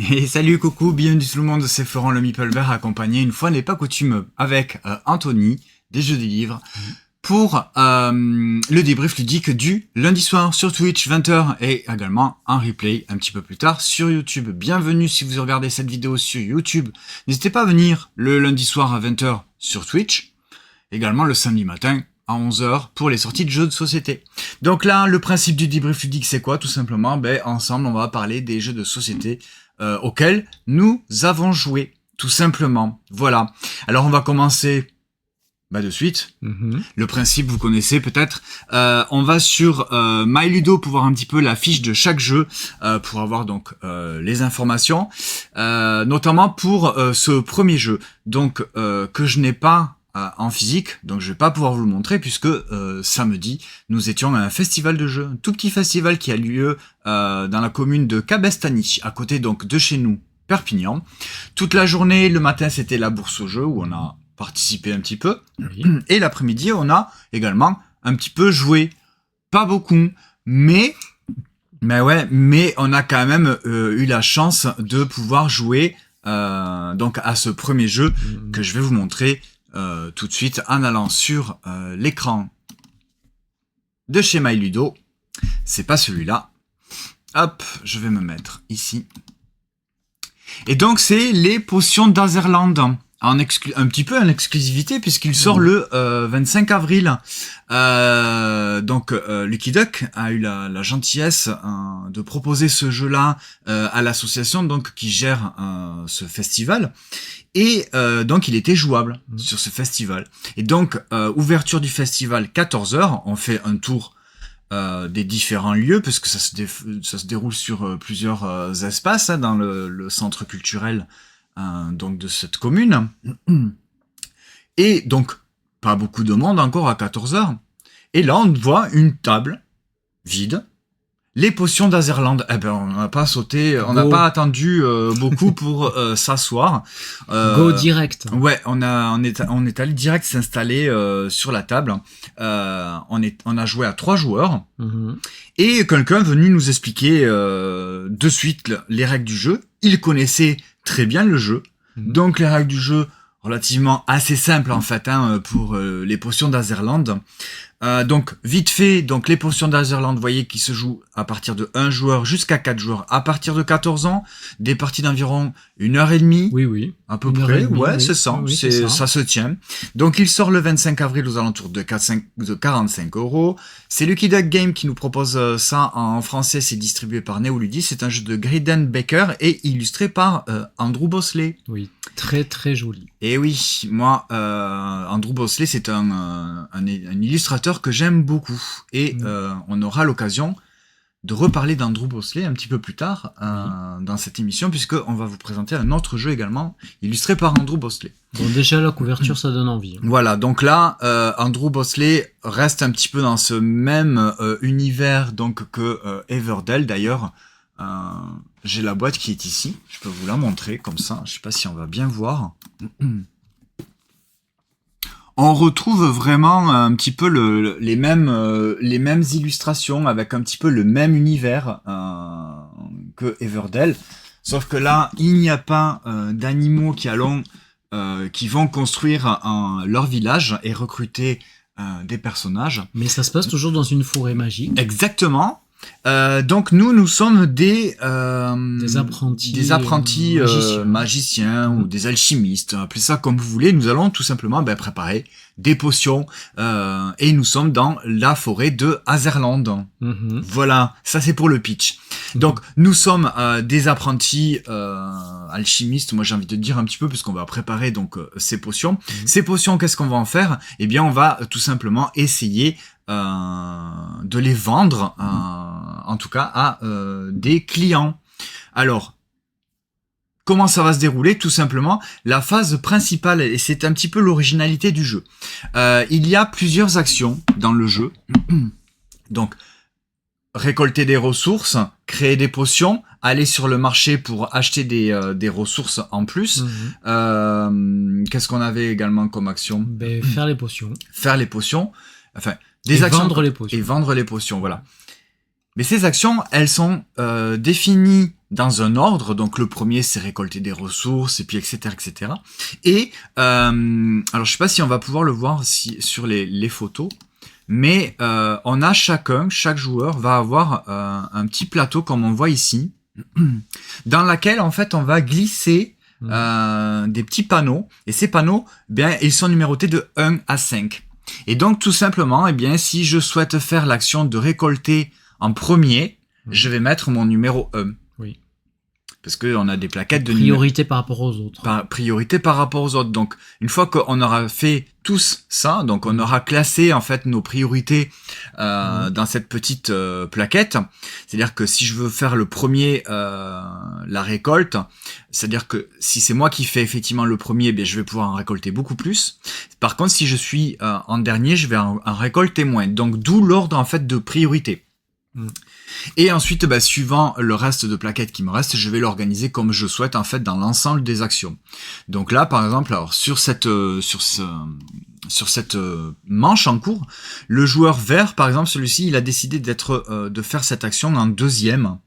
Et salut, coucou, bienvenue tout le monde, c'est Florent le Meeple Vert, accompagné une fois n'est pas coutume avec Anthony, des jeux des livres, pour le débrief ludique du lundi soir sur Twitch 20h et également un replay un petit peu plus tard sur YouTube. Bienvenue si vous regardez cette vidéo sur YouTube. N'hésitez pas à venir le lundi soir à 20h sur Twitch, également le samedi matin à 11h pour les sorties de jeux de société. Donc là, le principe du débrief ludique, c'est quoi? Tout simplement, ensemble, on va parler des jeux de société auxquels nous avons joué, tout simplement. Voilà. Alors, on va commencer de suite. Le principe, vous connaissez peut-être. On va sur MyLudo pour voir un petit peu la fiche de chaque jeu, pour avoir donc les informations, notamment pour ce premier jeu, donc que je n'ai pas en physique, donc je vais pas pouvoir vous le montrer puisque samedi nous étions à un festival de jeux, un tout petit festival qui a lieu dans la commune de Cabestany, à côté donc de chez nous, Perpignan. Toute la journée, le matin c'était la bourse aux jeux où on a participé un petit peu, et l'après-midi on a également un petit peu joué, pas beaucoup, mais on a quand même eu la chance de pouvoir jouer donc à ce premier jeu que je vais vous montrer tout de suite en allant sur l'écran de chez MyLudo. C'est pas celui-là. Hop, je vais me mettre ici. Et donc c'est les potions d'Azerland. Un petit peu en exclusivité puisqu'il sort le 25 avril. Donc Lucky Duck a eu la gentillesse de proposer ce jeu-là à l'association donc qui gère ce festival. Et donc il était jouable sur ce festival. Et donc ouverture du festival 14h, on fait un tour des différents lieux parce que ça se déroule sur plusieurs espaces dans le centre culturel donc de cette commune. Et donc pas beaucoup de monde encore à 14h. Et là on voit une table vide. Les potions d'Azerland, on n'a pas sauté, on n'a pas attendu beaucoup pour s'asseoir. Go direct. Ouais, on est allé direct s'installer sur la table. On a joué à 3 joueurs et quelqu'un est venu nous expliquer de suite les règles du jeu. Il connaissait très bien le jeu, donc les règles du jeu relativement assez simples en fait pour les potions d'Azerland. Donc vite fait, donc les potions d'Azerland, vous voyez, qui se jouent à partir de 1 joueur jusqu'à 4 joueurs à partir de 14 ans, des parties d'environ 1h30. Oui. À peu près, ouais, oui. c'est ça, Oui, ça se tient. Donc il sort le 25 avril aux alentours de 45 €. C'est Lucky Duck Game qui nous propose ça en français, c'est distribué par Neoludis, c'est un jeu de Graydon Baker et illustré par Andrew Bosley. Oui, très très joli. Et oui, moi, Andrew Bosley, c'est un illustrateur que j'aime beaucoup. Et on aura l'occasion de reparler d'Andrew Bosley un petit peu plus tard dans cette émission, puisqu'on va vous présenter un autre jeu également, illustré par Andrew Bosley. Bon, déjà, la couverture, ça donne envie. Voilà, donc là, Andrew Bosley reste un petit peu dans ce même univers donc que Everdell. D'ailleurs, j'ai la boîte qui est ici, je peux vous la montrer comme ça, je sais pas si on va bien voir. On retrouve vraiment un petit peu les mêmes illustrations avec un petit peu le même univers que Everdell, sauf que là il n'y a pas d'animaux qui vont construire leur village et recruter des personnages. Mais ça se passe toujours dans une forêt magique. Exactement. Donc nous sommes des apprentis magiciens ou des alchimistes, appelez ça comme vous voulez. Nous allons tout simplement préparer des potions et nous sommes dans la forêt de Azerland. Voilà, ça c'est pour le pitch. Donc nous sommes des apprentis alchimistes, moi j'ai envie de dire un petit peu, puisqu'on va préparer donc ces potions. Ces potions, qu'est-ce qu'on va en faire? Eh bien on va tout simplement essayer de les vendre en tout cas à des clients. Alors comment ça va se dérouler? Tout simplement, la phase principale, et c'est un petit peu l'originalité du jeu, il y a plusieurs actions dans le jeu. Donc récolter des ressources, créer des potions, aller sur le marché pour acheter des ressources en plus. Qu'est-ce qu'on avait également comme action? Faire les potions. Faire les potions. Enfin, vendre les potions. Et vendre les potions, voilà. Mais ces actions, elles sont définies dans un ordre. Donc le premier, c'est récolter des ressources, et puis etc. etc. Et alors je sais pas si on va pouvoir le voir sur les photos, mais on a chaque joueur va avoir un petit plateau comme on voit ici, dans laquelle en fait on va glisser des petits panneaux, et ces panneaux, bien, ils sont numérotés de 1 à 5. Et donc tout simplement, eh bien, si je souhaite faire l'action de récolter en premier, je vais mettre mon numéro 1. Oui. Parce qu'on a des plaquettes de priorité par rapport aux autres. Priorité par rapport aux autres. Donc, une fois qu'on aura fait tous ça, donc on aura classé en fait nos priorités dans cette petite plaquette. C'est-à-dire que si je veux faire le premier la récolte, c'est-à-dire que si c'est moi qui fais effectivement le premier, eh bien je vais pouvoir en récolter beaucoup plus. Par contre, si je suis en dernier, je vais en récolter moins. Donc, d'où l'ordre en fait de priorité. Et ensuite, suivant le reste de plaquettes qui me reste, je vais l'organiser comme je souhaite en fait dans l'ensemble des actions. Donc là, par exemple, alors sur cette manche en cours, le joueur vert, par exemple, celui-ci, il a décidé de faire cette action en deuxième.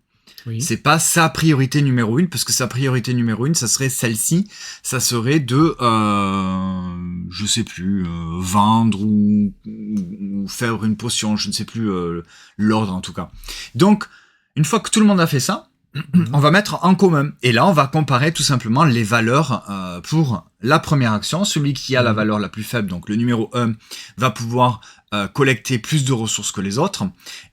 Oui. C'est pas sa priorité numéro 1, parce que sa priorité numéro 1, ça serait celle-ci, ça serait de, je sais plus, vendre ou faire une potion, je ne sais plus l'ordre en tout cas. Donc, une fois que tout le monde a fait ça, on va mettre en commun. Et là, on va comparer tout simplement les valeurs pour la première action. Celui qui a la valeur la plus faible, donc le numéro 1, va pouvoir collecter plus de ressources que les autres,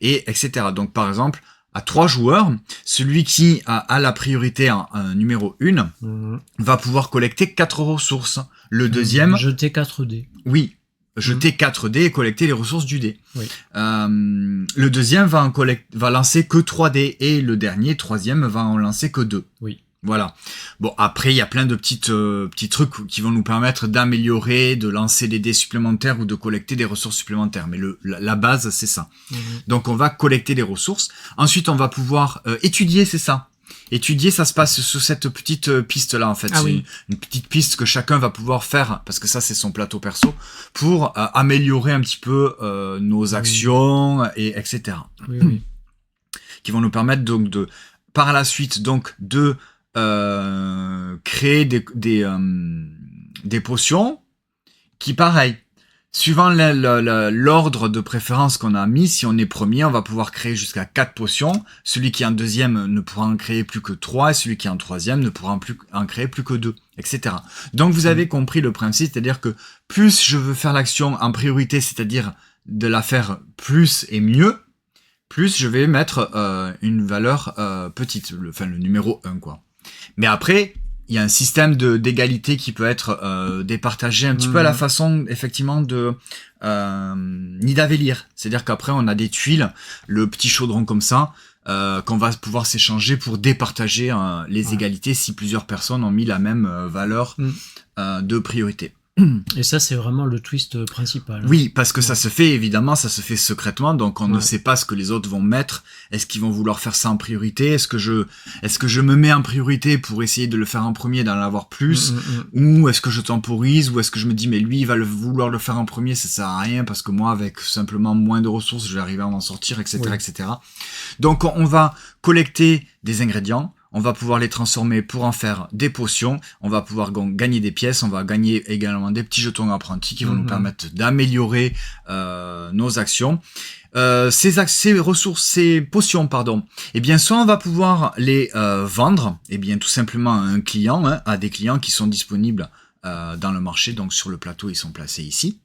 et etc. Donc, par exemple, à 3 joueurs, celui qui a la priorité en numéro 1 va pouvoir collecter 4 ressources. Le deuxième... Jeter 4 dés. Oui, jeter 4 dés et collecter les ressources du dé. Oui. Le deuxième va lancer que 3 dés et le dernier, troisième, va en lancer que 2. Oui. Voilà. Bon, après, il y a plein de petits trucs qui vont nous permettre d'améliorer, de lancer des dés supplémentaires ou de collecter des ressources supplémentaires. Mais la base, c'est ça. Donc, on va collecter des ressources. Ensuite, on va pouvoir étudier, c'est ça. Étudier, ça se passe sur cette petite piste-là, en fait. Ah, oui. Une petite piste que chacun va pouvoir faire, parce que ça, c'est son plateau perso, pour améliorer un petit peu nos actions, et etc. Oui, oui. Qui vont nous permettre donc par la suite, donc, de créer des potions qui, pareil, suivant l'ordre de préférence qu'on a mis, si on est premier, on va pouvoir créer jusqu'à 4 potions. Celui qui est en deuxième ne pourra en créer plus que 3, et celui qui est en troisième ne pourra en créer plus que 2, etc. Donc vous avez compris le principe, c'est-à-dire que plus je veux faire l'action en priorité, c'est-à-dire de la faire plus et mieux, plus je vais mettre une valeur petite, le numéro 1, quoi. Mais après, il y a un système d'égalité qui peut être départagé un petit peu à la façon, effectivement, de Nidavellir. C'est-à-dire qu'après, on a des tuiles, le petit chaudron comme ça, qu'on va pouvoir s'échanger pour départager les égalités si plusieurs personnes ont mis la même valeur de priorité. Et ça, c'est vraiment le twist principal. Oui, parce que ça se fait, évidemment, ça se fait secrètement, donc on ne sait pas ce que les autres vont mettre. Est-ce qu'ils vont vouloir faire ça en priorité? Est-ce que je me mets en priorité pour essayer de le faire en premier, d'en avoir plus? Ou est-ce que je temporise? Ou est-ce que je me dis, mais lui, il va vouloir le faire en premier, ça sert à rien, parce que moi, avec simplement moins de ressources, je vais arriver à m'en sortir, etc., etc. Donc, on va collecter des ingrédients. On va pouvoir les transformer pour en faire des potions, on va pouvoir gagner des pièces, on va gagner également des petits jetons apprentis qui vont nous permettre d'améliorer nos actions. Ces ressources, ces potions, pardon, eh bien soit on va pouvoir les vendre, eh bien tout simplement à un client, à des clients qui sont disponibles dans le marché, donc sur le plateau ils sont placés ici.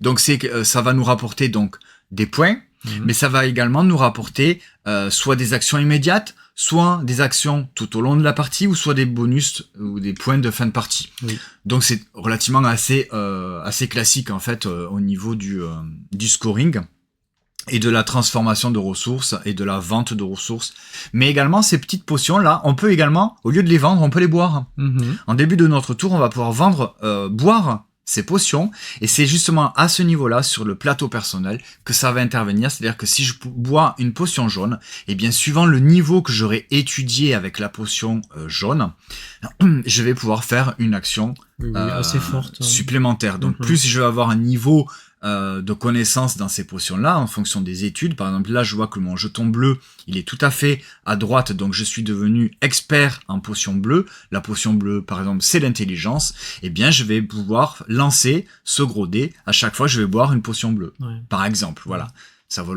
Donc ça va nous rapporter donc des points, mais ça va également nous rapporter soit des actions immédiates, soit des actions tout au long de la partie, ou soit des bonus ou des points de fin de partie. Oui. Donc c'est relativement assez classique en fait au niveau du scoring et de la transformation de ressources et de la vente de ressources. Mais également ces petites potions là, on peut également, au lieu de les vendre, on peut les boire. En début de notre tour, on va pouvoir boire ces potions, et c'est justement à ce niveau-là, sur le plateau personnel, que ça va intervenir, c'est-à-dire que si je bois une potion jaune, et bien suivant le niveau que j'aurai étudié avec la potion jaune, je vais pouvoir faire une action assez forte, supplémentaire. Donc plus je vais avoir un niveau de connaissances dans ces potions-là, en fonction des études. Par exemple, là, je vois que mon jeton bleu, il est tout à fait à droite, donc je suis devenu expert en potions bleues. La potion bleue, par exemple, c'est l'intelligence. Eh bien, je vais pouvoir lancer ce gros dé. À chaque fois, je vais boire une potion bleue, par exemple. Voilà. Ça vaut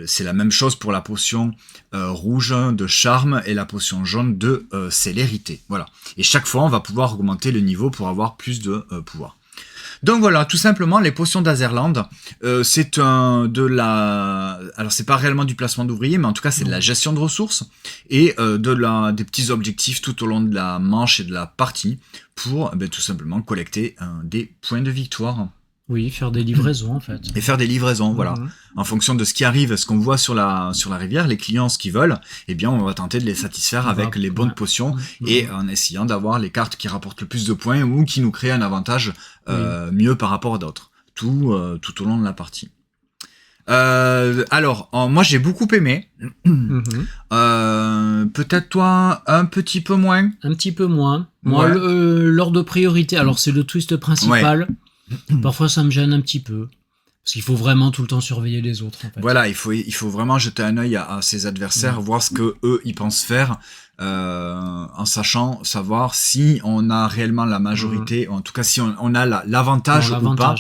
c'est la même chose pour la potion rouge de charme et la potion jaune de célérité. Voilà. Et chaque fois, on va pouvoir augmenter le niveau pour avoir plus de pouvoir. Donc voilà, tout simplement, les potions d'Azerland, c'est alors c'est pas réellement du placement d'ouvriers, mais en tout cas c'est de la gestion de ressources et des petits objectifs tout au long de la manche et de la partie pour tout simplement collecter des points de victoire. Oui, faire des livraisons en fait. Et faire des livraisons, voilà. En fonction de ce qui arrive, ce qu'on voit sur la rivière, les clients, ce qu'ils veulent, eh bien, on va tenter de les satisfaire avec les bonnes potions et en essayant d'avoir les cartes qui rapportent le plus de points ou qui nous créent un avantage mieux par rapport à d'autres. Tout au long de la partie. Alors, moi, j'ai beaucoup aimé. Peut-être toi, un petit peu moins. Un petit peu moins. Moi, l'ordre de priorité, alors c'est le twist principal. Ouais. Parfois, ça me gêne un petit peu. Parce qu'il faut vraiment tout le temps surveiller les autres, en fait. Voilà, il faut vraiment jeter un œil à ses adversaires, voir ce que eux ils pensent faire, en savoir si on a réellement la majorité, ou en tout cas si on a l'avantage ou pas.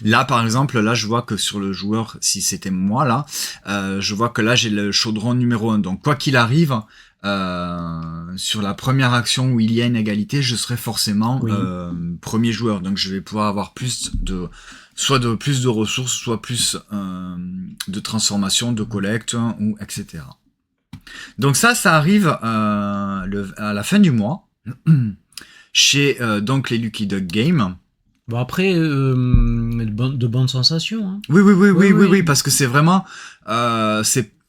Là, par exemple, là, je vois que sur le joueur, si c'était moi, là, je vois que là, j'ai le chaudron numéro 1. Donc, quoi qu'il arrive, sur la première action où il y a une égalité, je serai forcément premier joueur. Donc, je vais pouvoir avoir plus de ressources, soit plus de transformation, de collecte, ou etc. Donc ça arrive à la fin du mois chez donc les Lucky Duck Games. Bon après, de bonnes sensations. Hein. Oui, parce que c'est vraiment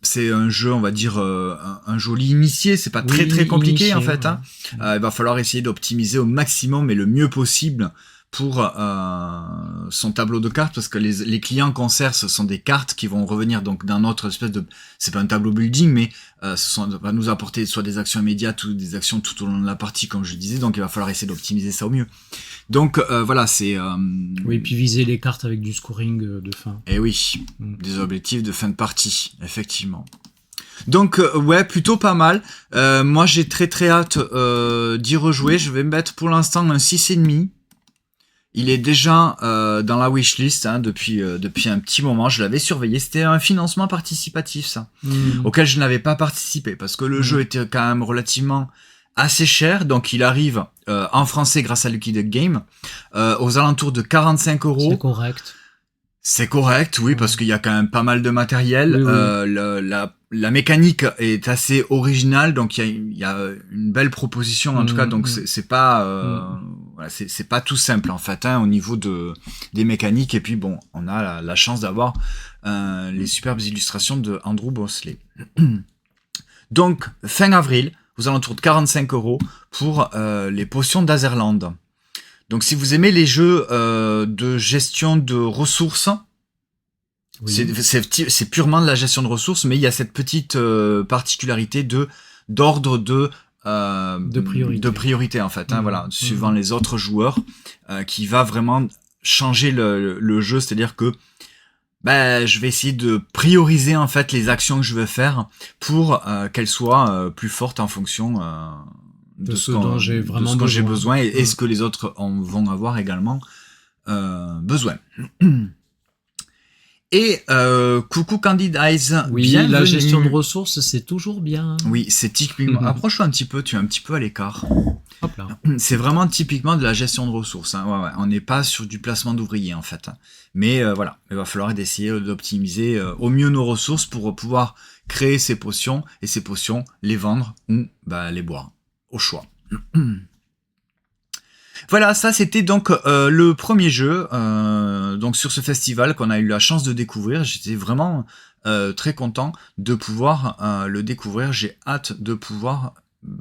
c'est un jeu, on va dire, un joli initié. C'est pas très compliqué initié, en fait. Hein. Il va falloir essayer d'optimiser au maximum et le mieux possible pour son tableau de cartes, parce que les clients qu'on sert, ce sont des cartes qui vont revenir donc dans notre espèce de, c'est pas un tableau building, mais va nous apporter soit des actions immédiates ou des actions tout au long de la partie, comme je disais. Donc il va falloir essayer d'optimiser ça au mieux. Donc voilà, c'est oui, puis viser les cartes avec du scoring de fin. Et oui, des objectifs de fin de partie, effectivement. Donc ouais, plutôt pas mal. Moi j'ai très hâte d'y rejouer. Je vais mettre pour l'instant un 6,5. Il est déjà dans la wishlist depuis un petit moment. Je l'avais surveillé. C'était un financement participatif, ça, auquel je n'avais pas participé parce que le jeu était quand même relativement assez cher. Donc il arrive en français grâce à Lucky Duck Game aux alentours de 45 €. C'est correct. C'est correct, oui, parce qu'il y a quand même pas mal de matériel. La mécanique est assez originale, donc il y a une belle proposition en tout cas. Donc c'est pas voilà, c'est pas tout simple en fait au niveau des mécaniques. Et puis bon, on a la chance d'avoir les superbes illustrations de Andrew Bosley. Donc fin avril, aux alentours de 45 € pour les potions d'Azerland. Donc si vous aimez les jeux de gestion de ressources, c'est purement de la gestion de ressources, mais il y a cette petite particularité d'ordre de priorité en fait, voilà, suivant les autres joueurs, qui va vraiment changer le jeu, c'est-à-dire que je vais essayer de prioriser en fait les actions que je veux faire pour qu'elles soient plus fortes en fonction de ce dont j'ai besoin et ce que les autres vont avoir également besoin. Et coucou Candid Eyes, oui, bienvenue. La gestion de ressources, c'est toujours bien. Oui, c'est typiquement... Approche-toi un petit peu, tu es un petit peu à l'écart. Hop là. C'est vraiment typiquement de la gestion de ressources. Ouais. On n'est pas sur du placement d'ouvriers en fait. Mais voilà, il va falloir essayer d'optimiser au mieux nos ressources pour pouvoir créer ces potions, et ces potions, les vendre ou les boire, au choix. Voilà, ça c'était donc le premier jeu donc sur ce festival qu'on a eu la chance de découvrir. J'étais vraiment très content de pouvoir le découvrir. J'ai hâte de pouvoir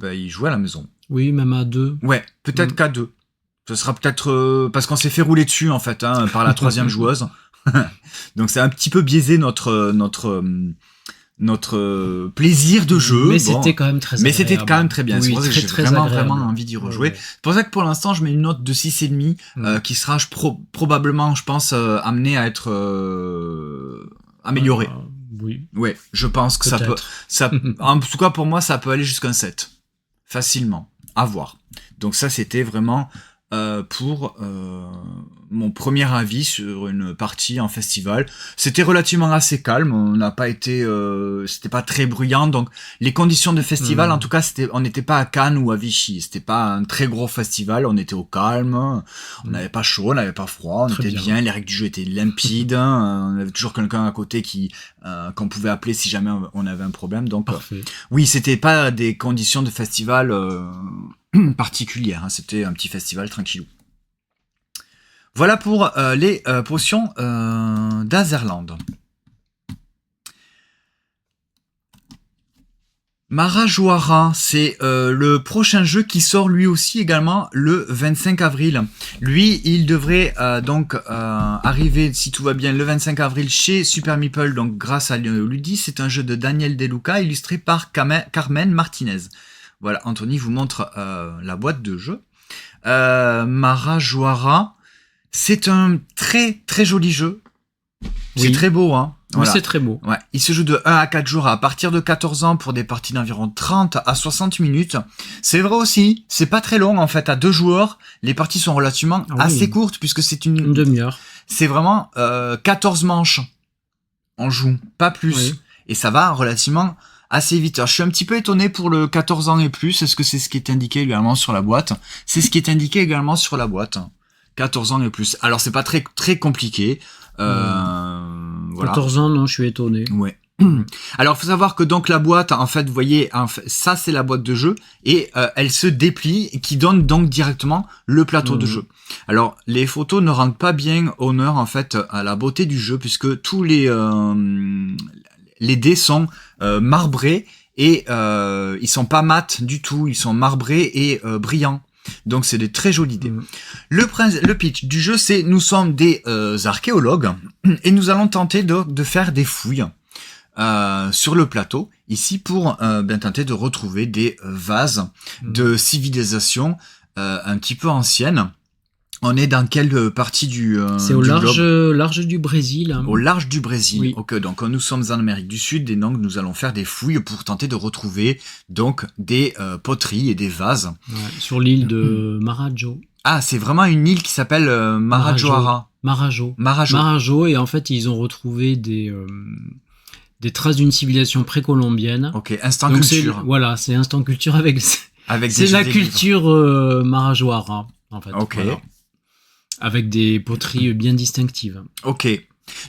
y jouer à la maison. Oui, même à 2. Ouais, peut-être qu'à 2. Ce sera peut-être parce qu'on s'est fait rouler dessus en fait par la troisième joueuse. Donc c'est un petit peu biaisé notre plaisir de jeu. Mais Bon. c'était quand même très Mais agréable. c'était quand même très bien. Oui, C'est pour ça que très, j'ai très vraiment agréable. envie d'y rejouer. Ouais. C'est pour ça que pour l'instant, je mets une note de 6,5 qui sera probablement, je pense, amenée à être améliorée. Oui. Ouais, je pense que Peut-être. en tout cas pour moi, ça peut aller jusqu'à un 7. Facilement. À voir. Donc ça, c'était vraiment pour mon premier avis sur une partie en festival. C'était relativement assez calme, on n'a pas été, c'était pas très bruyant, donc les conditions de festival, en tout cas, on n'était pas à Cannes ou à Vichy, c'était pas un très gros festival, on était au calme, on n'avait pas chaud, on n'avait pas froid, on Très était bien. bien, les règles du jeu étaient limpides, on avait toujours quelqu'un à côté qu'on pouvait appeler si jamais on avait un problème, donc Parfait. oui, c'était pas des conditions de festival particulières, hein, c'était un petit festival tranquillou. Voilà pour les potions d'Azerland. Marajoara, c'est le prochain jeu qui sort lui aussi également le 25 avril. Lui, il devrait donc arriver, si tout va bien, le 25 avril chez Super Meeple, donc grâce à Ludi. C'est un jeu de Daniel De Luca, illustré par Carmen Martinez. Voilà, Anthony vous montre la boîte de jeu. Marajoara, c'est un très très joli jeu. C'est Oui. très beau, hein. Oui, Voilà. c'est très beau. Ouais, il se joue de 1 à 4 jours à partir de 14 ans pour des parties d'environ 30 à 60 minutes. C'est vrai aussi, c'est pas très long en fait, à 2 joueurs, les parties sont relativement assez courtes puisque c'est Une demi-heure. c'est vraiment 14 manches. On joue, pas plus. Oui. Et ça va relativement assez vite. Alors, je suis un petit peu étonné pour le 14 ans et plus, est-ce que c'est ce qui est indiqué également sur la boîte? C'est ce qui est indiqué également sur la boîte. 14 ans et plus. Alors c'est pas très très compliqué. Voilà. 14 ans, non, je suis étonné. Ouais. Alors, faut savoir que donc la boîte, en fait, vous voyez, ça c'est la boîte de jeu et elle se déplie, qui donne donc directement le plateau de jeu. Alors, les photos ne rendent pas bien honneur en fait à la beauté du jeu puisque tous les dés sont marbrés et ils sont pas mat du tout, ils sont marbrés et brillants. Donc c'est des très jolis dés. Le pitch du jeu, c'est nous sommes des archéologues et nous allons tenter de faire des fouilles sur le plateau ici pour bien tenter de retrouver des vases de civilisation un petit peu anciennes. On est dans quelle partie c'est au large du Brésil. Au large du Brésil. Oui. Ok, donc nous sommes en Amérique du Sud et donc nous allons faire des fouilles pour tenter de retrouver donc des poteries et des vases. Ouais, sur l'île de Marajo. Ah, c'est vraiment une île qui s'appelle Marajoara. Marajo, et en fait ils ont retrouvé des traces d'une civilisation précolombienne. Ok, instant donc culture. Voilà, c'est instant culture avec c'est des la culture Marajoara en fait. Ok. Voilà. Avec des poteries bien distinctives. Ok.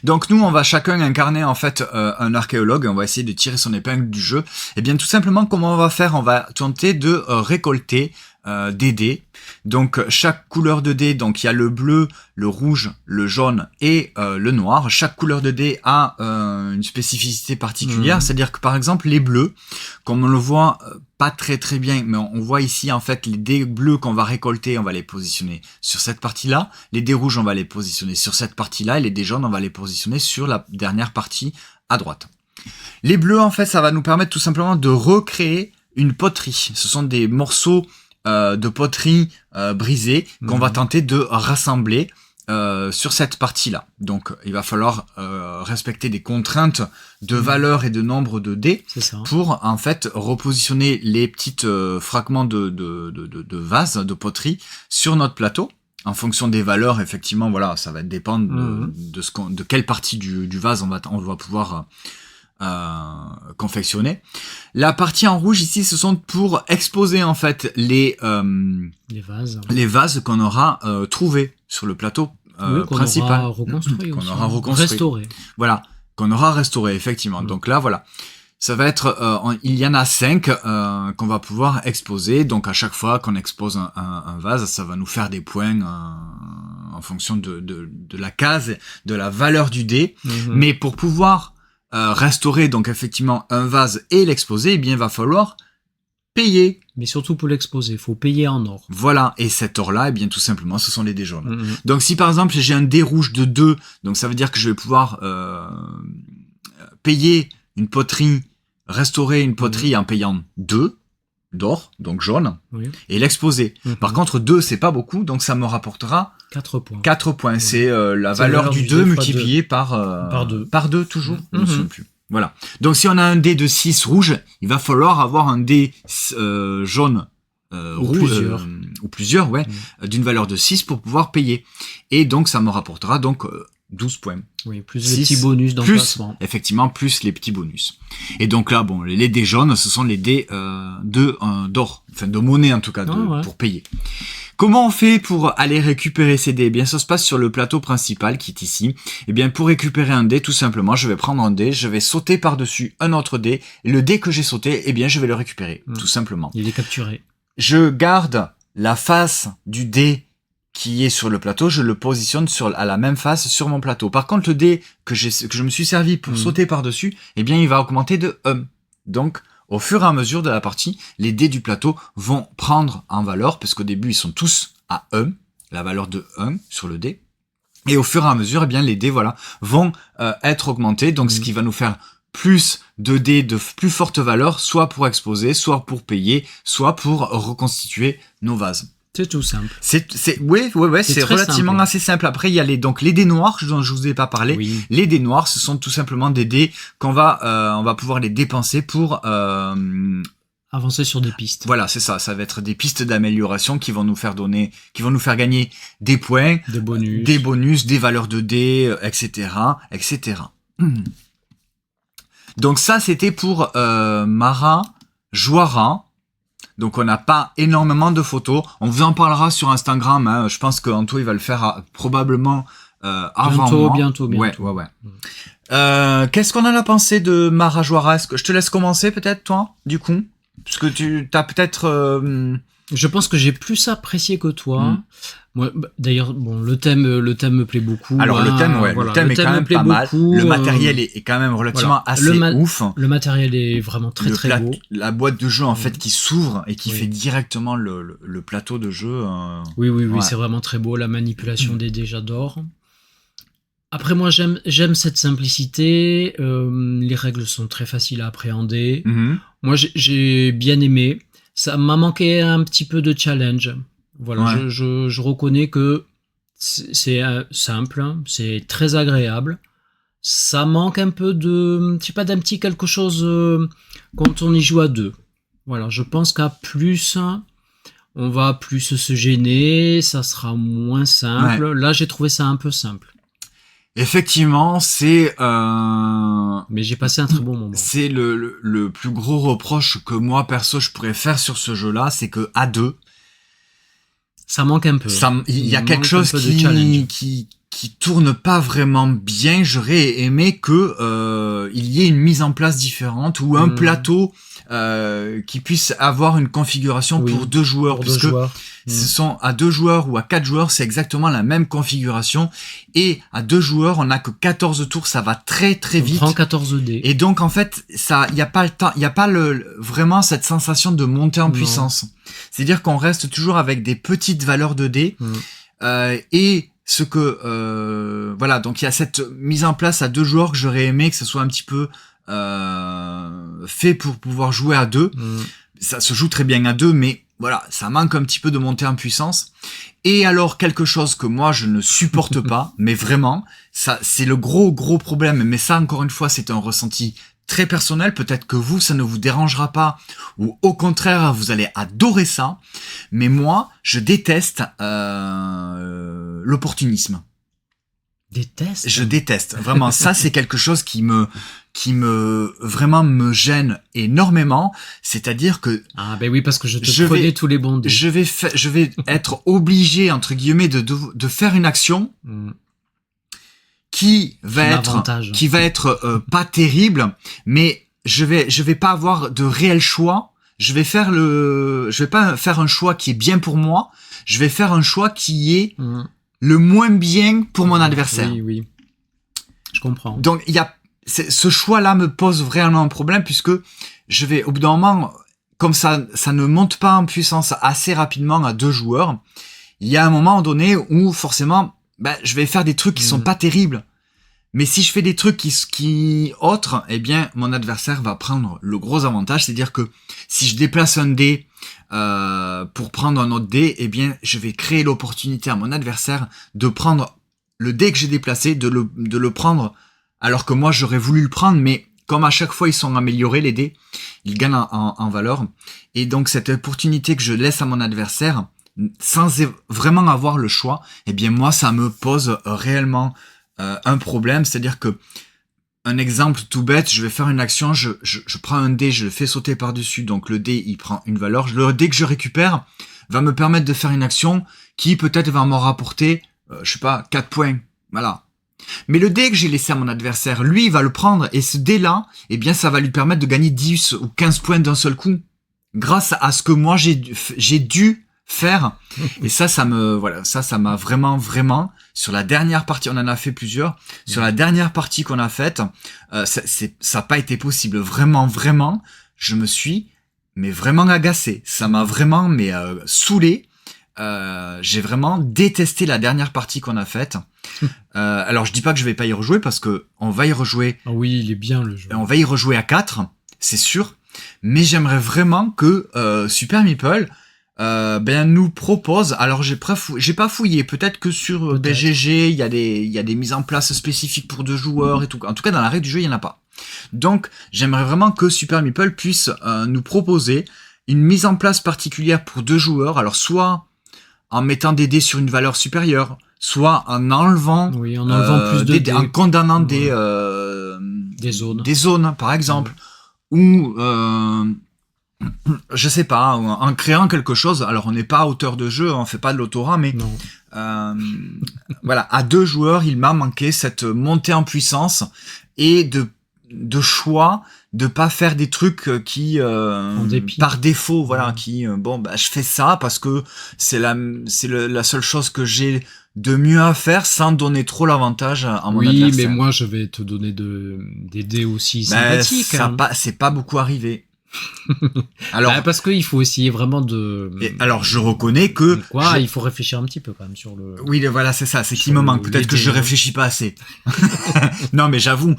Donc nous, on va chacun incarner en fait un archéologue. On va essayer de tirer son épingle du jeu. Et bien tout simplement, comment on va faire? On va tenter de récolter des dés. Donc chaque couleur de dés, donc il y a le bleu, le rouge, le jaune et le noir. Chaque couleur de dés a une spécificité particulière. C'est-à-dire que par exemple les bleus, comme on le voit pas très très bien, mais on voit ici en fait les dés bleus qu'on va récolter, on va les positionner sur cette partie-là. Les dés rouges, on va les positionner sur cette partie-là. Et les dés jaunes, on va les positionner sur la dernière partie à droite. Les bleus, en fait, ça va nous permettre tout simplement de recréer une poterie. Ce sont des morceaux de poterie brisés qu'on va tenter de rassembler sur cette partie-là. Donc, il va falloir respecter des contraintes de valeur et de nombre de dés pour, en fait, repositionner les petites fragments de vases, de poterie sur notre plateau. En fonction des valeurs, effectivement, voilà, ça va dépendre de quelle partie du vase on va pouvoir confectionner. La partie en rouge ici, ce sont pour exposer en fait les vases qu'on aura trouvés sur le plateau principal, qu'on aura reconstruit, restauré. Voilà, qu'on aura restauré effectivement. Donc là, voilà. Ça va être, il y en a 5 qu'on va pouvoir exposer. Donc à chaque fois qu'on expose un vase, ça va nous faire des points en fonction de la case, de la valeur du dé. Mais pour pouvoir restaurer donc effectivement un vase et l'exposer, eh bien il va falloir payer. Mais surtout pour l'exposer, il faut payer en or. Voilà, et cet or-là, eh bien tout simplement, ce sont les dés jaunes. Donc si par exemple j'ai un dé rouge de 2, donc ça veut dire que je vais pouvoir payer une poterie, restaurer une poterie en payant 2 d'or, donc jaune, Oui. et l'exposer. Par contre, 2, c'est pas beaucoup, donc ça me rapportera 4 points. 4 points. C'est la C'est valeur la valeur du du 2 2 fois multiplié par Par deux. Par 2, toujours. Je me Mhm. souviens plus. Voilà. Donc, si on a un dé de 6 rouge, il va falloir avoir un dé jaune Ou rouge, plusieurs. ou plusieurs, ouais, d'une valeur de 6 pour pouvoir payer. Et donc, ça me rapportera donc 12 points. Oui, plus Six, les petits bonus Plus, d'emplacement. effectivement, plus les petits bonus. Et donc là, bon, les dés jaunes, ce sont les dés d'or, enfin de monnaie en tout cas, Ouais. pour payer. Comment on fait pour aller récupérer ces dés? Eh bien, ça se passe sur le plateau principal qui est ici. Eh bien, pour récupérer un dé, tout simplement, je vais prendre un dé, je vais sauter par-dessus un autre dé, et le dé que j'ai sauté, eh bien, je vais le récupérer, tout simplement. Il est capturé. Je garde la face du dé qui est sur le plateau, je le positionne à la même face sur mon plateau. Par contre, le dé que je me suis servi pour sauter par-dessus, eh bien, il va augmenter de 1. Donc, au fur et à mesure de la partie, les dés du plateau vont prendre en valeur, parce qu'au début, ils sont tous à 1, la valeur de 1 sur le dé. Et au fur et à mesure, eh bien, les dés, voilà, vont être augmentés, donc ce qui va nous faire plus de dés de plus forte valeur, soit pour exposer, soit pour payer, soit pour reconstituer nos vases. C'est tout simple. C'est c'est très relativement simple. assez simple. Après, il y a les dés noirs dont je vous ai pas parlé. Oui. Les dés noirs, ce sont tout simplement des dés on va pouvoir les dépenser pour Avancer sur des pistes. voilà, c'est ça. Ça va être des pistes d'amélioration qui vont nous faire gagner des points, Des bonus. des valeurs de dés, etc., etc. Donc ça, c'était pour Mara Joara. Donc on n'a pas énormément de photos. On vous en parlera sur Instagram. Hein. Je pense qu'Anto il va le faire probablement avant moi. Bientôt. Ouais. Qu'est-ce qu'on en a pensé de Mara Joara? Est-ce que je te laisse commencer peut-être toi, du coup, parce que tu as peut-être. Je pense que j'ai plus apprécié que toi. Moi, d'ailleurs, bon, le thème me plaît beaucoup. Alors le thème, voilà, le thème est quand même pas mal. Le matériel est quand même relativement assez ouf. Le matériel est vraiment très beau. La boîte de jeu en fait qui s'ouvre et qui fait directement le plateau de jeu. Oui, c'est vraiment très beau. La manipulation des dés, j'adore. Après, moi, j'aime cette simplicité. Les règles sont très faciles à appréhender. Moi, j'ai bien aimé. Ça m'a manqué un petit peu de challenge. Voilà, je reconnais que c'est simple, c'est très agréable. Ça manque un peu de, je sais pas, d'un petit quelque chose quand on y joue à 2. Voilà, je pense qu'à plus, on va plus se gêner, ça sera moins simple. Ouais. Là, j'ai trouvé ça un peu simple. Effectivement, c'est mais j'ai passé un très bon moment. C'est le plus gros reproche que moi perso je pourrais faire sur ce jeu-là, c'est que à 2, ça manque un peu. Il y a quelque chose qui tourne pas vraiment bien. J'aurais aimé que il y ait une mise en place différente ou un plateau qui puisse avoir une configuration pour 2 joueurs, puisque ce sont à 2 joueurs ou à 4 joueurs, c'est exactement la même configuration. Et à 2 joueurs, on n'a que 14 tours, ça va très vite. On prend 14 dés. Et donc en fait, il y a pas le temps, il y a pas vraiment cette sensation de monter en puissance. C'est-à-dire qu'on reste toujours avec des petites valeurs de dés et ce que voilà, donc il y a cette mise en place à 2 joueurs que j'aurais aimé que ce soit un petit peu fait pour pouvoir jouer à 2. Ça se joue très bien à 2, mais voilà, ça manque un petit peu de montée en puissance. Et alors, quelque chose que moi, je ne supporte pas, mais vraiment, ça, c'est le gros problème. Mais ça, encore une fois, c'est un ressenti très personnel. Peut-être que vous, ça ne vous dérangera pas, ou au contraire, vous allez adorer ça. Mais moi, je déteste l'opportunisme. Déteste. Je déteste. Vraiment, ça, c'est quelque chose qui vraiment me gêne énormément. C'est-à-dire que... Ah, ben oui, parce que je te prenais tous les bons dés. Je vais être obligé, entre guillemets, de faire une action qui va être pas terrible, mais je vais pas avoir de réel choix. Je vais pas faire un choix qui est bien pour moi. Je vais faire un choix qui est le moins bien pour mon adversaire. Oui. Je comprends. Donc, ce choix-là me pose vraiment un problème puisque je vais, au bout d'un moment, comme ça ne monte pas en puissance assez rapidement à 2 joueurs, il y a un moment donné où, forcément, je vais faire des trucs qui sont pas terribles. Mais si je fais des trucs qui autres, eh bien, mon adversaire va prendre le gros avantage. C'est-à-dire que si je déplace un dé pour prendre un autre dé, eh bien, je vais créer l'opportunité à mon adversaire de prendre le dé que j'ai déplacé, de le prendre, alors que moi, j'aurais voulu le prendre, mais comme à chaque fois, ils sont améliorés, les dés, ils gagnent en valeur. Et donc, cette opportunité que je laisse à mon adversaire, sans vraiment avoir le choix, eh bien, moi, ça me pose réellement un problème, c'est-à-dire que un exemple tout bête, je vais faire une action, je prends un dé, je le fais sauter par-dessus, donc le dé il prend une valeur, le dé que je récupère va me permettre de faire une action qui peut-être va m'en rapporter, je sais pas, 4 points, voilà. Mais le dé que j'ai laissé à mon adversaire, lui il va le prendre, et ce dé-là, eh bien ça va lui permettre de gagner 10 ou 15 points d'un seul coup, grâce à ce que moi j'ai dû faire. Et ça m'a vraiment, sur la dernière partie, on en a fait plusieurs, sur la dernière partie qu'on a faite, ça n'a pas été possible. Vraiment, je me suis, mais vraiment agacé. Ça m'a vraiment, saoulé. J'ai vraiment détesté la dernière partie qu'on a faite. Alors, je dis pas que je vais pas y rejouer parce que on va y rejouer. Ah oui, il est bien le jeu. On va y rejouer à 4, c'est sûr. Mais j'aimerais vraiment que Super Meeple nous propose, alors j'ai pas fouillé, peut-être que sur BGG il y a des mises en place spécifiques pour 2 joueurs et tout. En tout cas dans la règle du jeu il y en a pas. Donc j'aimerais vraiment que Super Meeple puisse nous proposer une mise en place particulière pour 2 joueurs, alors soit en mettant des dés sur une valeur supérieure, soit en enlevant, plus de dés, en condamnant des zones par exemple, ou je sais pas, en créant quelque chose. Alors on n'est pas auteur de jeu, on fait pas de l'autorat, mais voilà, à 2 joueurs, il m'a manqué cette montée en puissance et de choix, de pas faire des trucs qui par défaut, voilà, qui je fais ça parce que c'est la seule chose que j'ai de mieux à faire sans donner trop l'avantage à mon adversaire. Oui, mais moi je vais te donner des dés aussi sympathiques. C'est pas beaucoup arrivé. Alors, parce qu'il faut essayer vraiment de. Alors, je reconnais que. Il faut réfléchir un petit peu quand même sur le. Oui, voilà, c'est ça. C'est qu'il me manque. Peut-être que je réfléchis pas assez. Non, mais j'avoue,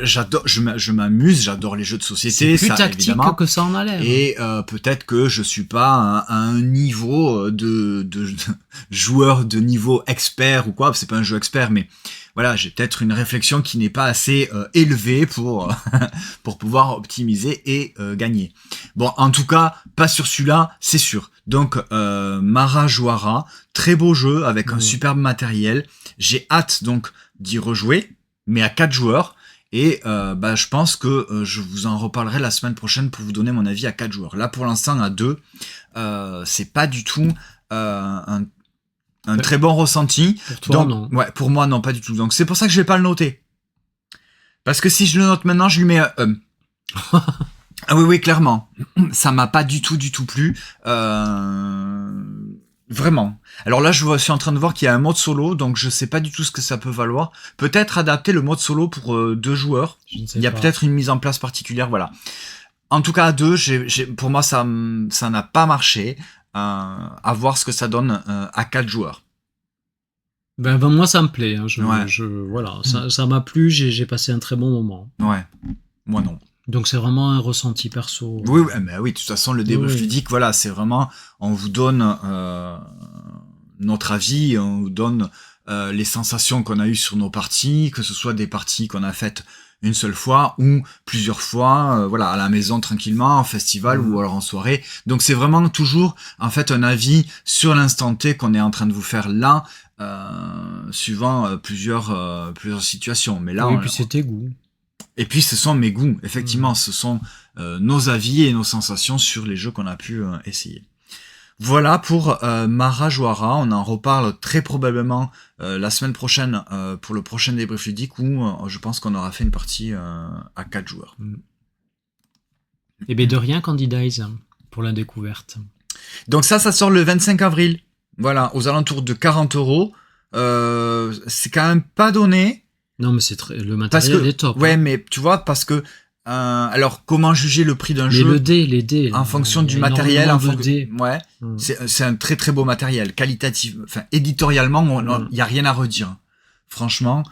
j'adore. Je m'amuse. J'adore les jeux de société. C'est plus tactique évidemment. Que ça en a l'air. Et peut-être que je suis pas à un niveau de joueur de niveau expert ou quoi. C'est pas un jeu expert, mais. Voilà, j'ai peut-être une réflexion qui n'est pas assez élevée pour pouvoir optimiser et gagner. Bon, en tout cas, pas sur celui-là, c'est sûr. Donc, Mahajouara, très beau jeu avec un superbe matériel. J'ai hâte donc d'y rejouer, mais à 4 joueurs. Et je pense que je vous en reparlerai la semaine prochaine pour vous donner mon avis à 4 joueurs. Là, pour l'instant, à 2, c'est pas du tout un très bon ressenti. Pour toi, non. Ouais, pour moi, non, pas du tout. Donc, c'est pour ça que je vais pas le noter. Parce que si je le note maintenant, je lui mets Ah oui, clairement. Ça m'a pas du tout plu. Vraiment. Alors là, je suis en train de voir qu'il y a un mode solo, donc je sais pas du tout ce que ça peut valoir. Peut-être adapter le mode solo pour 2 joueurs. Il y a peut-être une mise en place particulière, voilà. En tout cas, à 2, pour moi, ça n'a pas marché. À voir ce que ça donne à 4 joueurs. Moi ça me plaît, hein. Voilà, ça m'a plu, j'ai passé un très bon moment. Ouais, moi non. Donc c'est vraiment un ressenti perso. Oui, de toute façon le débrief ludique, voilà, c'est vraiment, on vous donne notre avis, on vous donne les sensations qu'on a eues sur nos parties, que ce soit des parties qu'on a faites une seule fois ou plusieurs fois, à la maison tranquillement, en festival ou alors en soirée. Donc c'est vraiment toujours en fait un avis sur l'instant T qu'on est en train de vous faire là, suivant plusieurs situations. Mais là, puis c'est tes goûts. Et puis ce sont mes goûts, effectivement, ce sont nos avis et nos sensations sur les jeux qu'on a pu essayer. Voilà pour Mahajouara, on en reparle très probablement la semaine prochaine pour le prochain débrief ludique où je pense qu'on aura fait une partie à 4 joueurs. Et bien de rien Candy Dice pour la découverte. Donc ça sort le 25 avril, voilà, aux alentours de 40€. C'est quand même pas donné. Non mais le matériel est top. Ouais, mais tu vois, parce que alors comment juger le prix d'un jeu? Les dés en fonction du matériel, c'est un très très beau matériel, qualitatif, enfin éditorialement, il y a rien à redire. Franchement,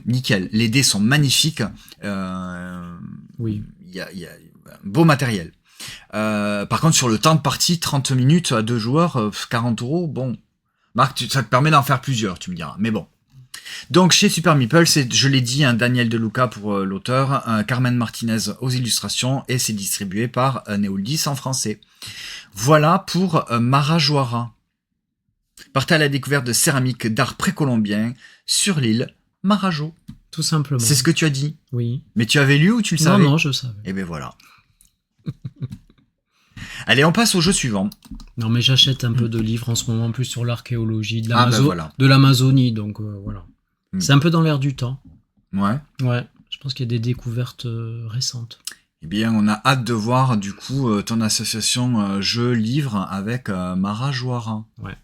nickel. Les dés sont magnifiques. Oui. Il y a un beau matériel. Par contre, sur le temps de partie, 30 minutes à 2 joueurs, 40 €, bon. Marc, ça te permet d'en faire plusieurs, tu me diras. Mais bon. Donc, chez Super Meeple, c'est, je l'ai dit, Daniel Deluca pour l'auteur, Carmen Martinez aux illustrations, et c'est distribué par Neoldis en français. Voilà pour Marajoara. Partez à la découverte de céramique d'art précolombien sur l'île Marajo. Tout simplement. C'est ce que tu as dit. Oui. Mais tu avais lu ou tu le savais? Non, je savais. Et ben voilà. Allez, on passe au jeu suivant. Non, mais j'achète un peu de livres en ce moment, plus sur l'archéologie de voilà. de l'Amazonie, donc voilà. C'est un peu dans l'air du temps. Ouais. Ouais, je pense qu'il y a des découvertes récentes. Eh bien, on a hâte de voir, du coup, ton association jeu-livre avec Marajoara. Ouais.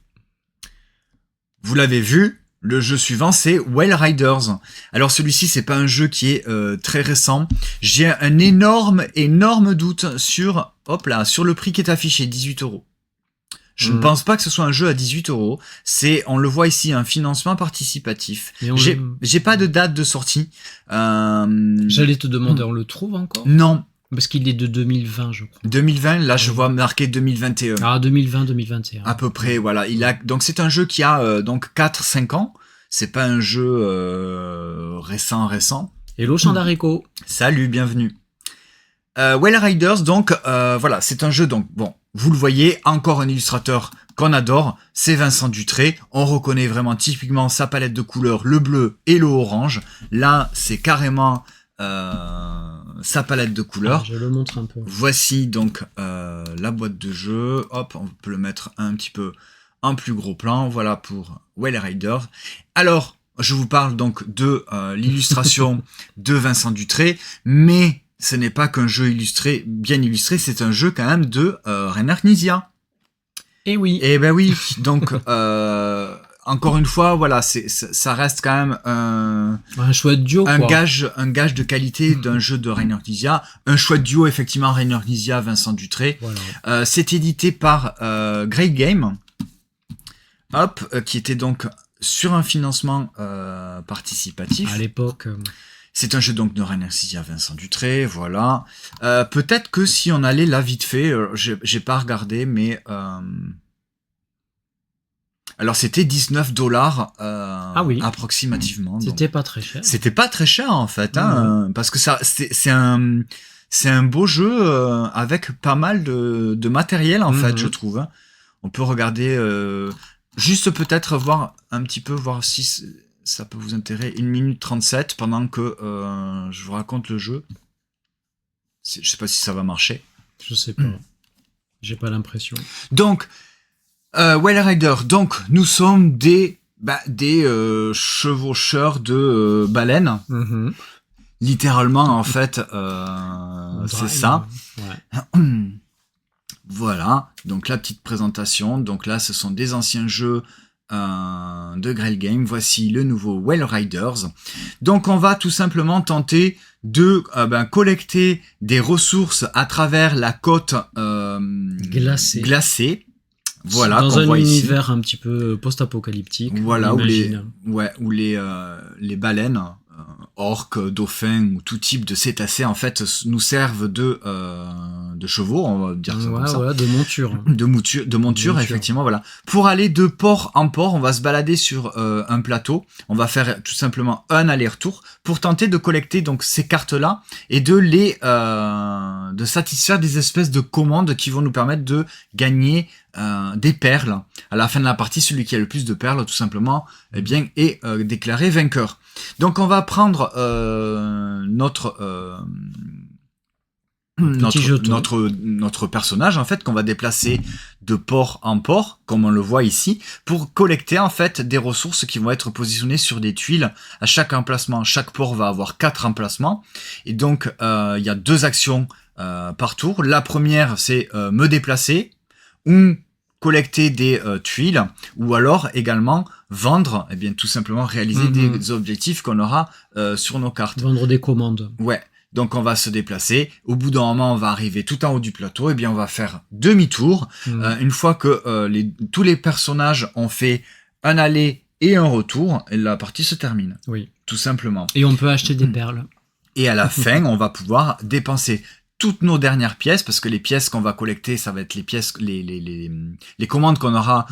Vous l'avez vu, le jeu suivant, c'est Well Riders. Alors, celui-ci, c'est pas un jeu qui est très récent. J'ai un énorme doute sur le prix qui est affiché, 18 €. Je ne pense pas que ce soit un jeu à 18 €. C'est, on le voit ici, un financement participatif. J'ai pas de date de sortie. J'allais te demander, on le trouve encore? Non. Parce qu'il est de 2020, je crois. 2020, là, je vois marqué 2021. Ah, 2020-2021. À peu près, voilà. Donc, c'est un jeu qui a, donc, 4-5 ans. C'est pas un jeu, récent. Hello, Chandarico. Salut, bienvenue. Well Riders, donc, voilà, c'est un jeu, donc, bon, vous le voyez, encore un illustrateur qu'on adore, c'est Vincent Dutré. On reconnaît vraiment typiquement sa palette de couleurs, le bleu et le orange. Là, c'est carrément sa palette de couleurs. Je le montre un peu. Voici donc la boîte de jeu. Hop, on peut le mettre un petit peu en plus gros plan. Voilà pour Well Riders. Alors, je vous parle donc de l'illustration de Vincent Dutré, mais ce n'est pas qu'un jeu bien illustré, c'est un jeu quand même de Reiner Knizia. Eh oui. Eh ben oui, donc encore une fois, voilà, ça reste quand même un chouette duo, un gage de qualité d'un jeu de Reiner Knizia, un chouette duo effectivement Reiner Knizia, Vincent Dutré. Voilà. C'est édité par Great Game, qui était donc sur un financement participatif à l'époque. C'est un jeu donc de Reiner Knizia, Vincent Dutré, voilà. Peut-être que si on allait là vite fait, j'ai pas regardé, mais alors c'était 19 $ approximativement. C'était pas très cher. C'était pas très cher en fait, parce que ça c'est un beau jeu avec pas mal de matériel en fait, je trouve. Hein. On peut regarder juste peut-être voir si ça peut vous intéresser, 1 minute 37 pendant que je vous raconte le jeu. Je sais pas si ça va marcher. Je sais pas. J'ai pas l'impression. Donc, Well Rider, donc nous sommes des chevaucheurs de baleines. Littéralement, en fait, c'est ça. Ouais. Voilà, donc la petite présentation. Donc là, ce sont des anciens jeux de Grail Game. Voici le nouveau Well Riders. Donc on va tout simplement tenter de collecter des ressources à travers la côte glacée. Voilà, dans un univers un petit peu post-apocalyptique. Voilà, où les baleines, orques, dauphins ou tout type de cétacés en fait nous servent de chevaux, on va dire ça comme ça. Ouais, de monture. De monture, effectivement, voilà. Pour aller de port en port, on va se balader sur un plateau. On va faire tout simplement un aller-retour pour tenter de collecter donc ces cartes-là et de de satisfaire des espèces de commandes qui vont nous permettre de gagner des perles. À la fin de la partie, celui qui a le plus de perles, tout simplement, eh bien, est déclaré vainqueur. Donc, on va prendre notre personnage, en fait, qu'on va déplacer de port en port, comme on le voit ici, pour collecter, en fait, des ressources qui vont être positionnées sur des tuiles à chaque emplacement. Chaque port va avoir 4 emplacements. Et donc, il y a 2 actions par tour. La première, c'est me déplacer, ou collecter des tuiles, ou alors également vendre, et bien tout simplement réaliser des objectifs qu'on aura sur nos cartes. Vendre des commandes. Ouais, donc on va se déplacer, au bout d'un moment on va arriver tout en haut du plateau, et bien on va faire demi-tour, une fois que tous les personnages ont fait un aller et un retour, et la partie se termine. Oui. Tout simplement. Et on peut acheter des perles. Et à la fin, on va pouvoir dépenser toutes nos dernières pièces, parce que les pièces qu'on va collecter, ça va être les pièces, les commandes qu'on aura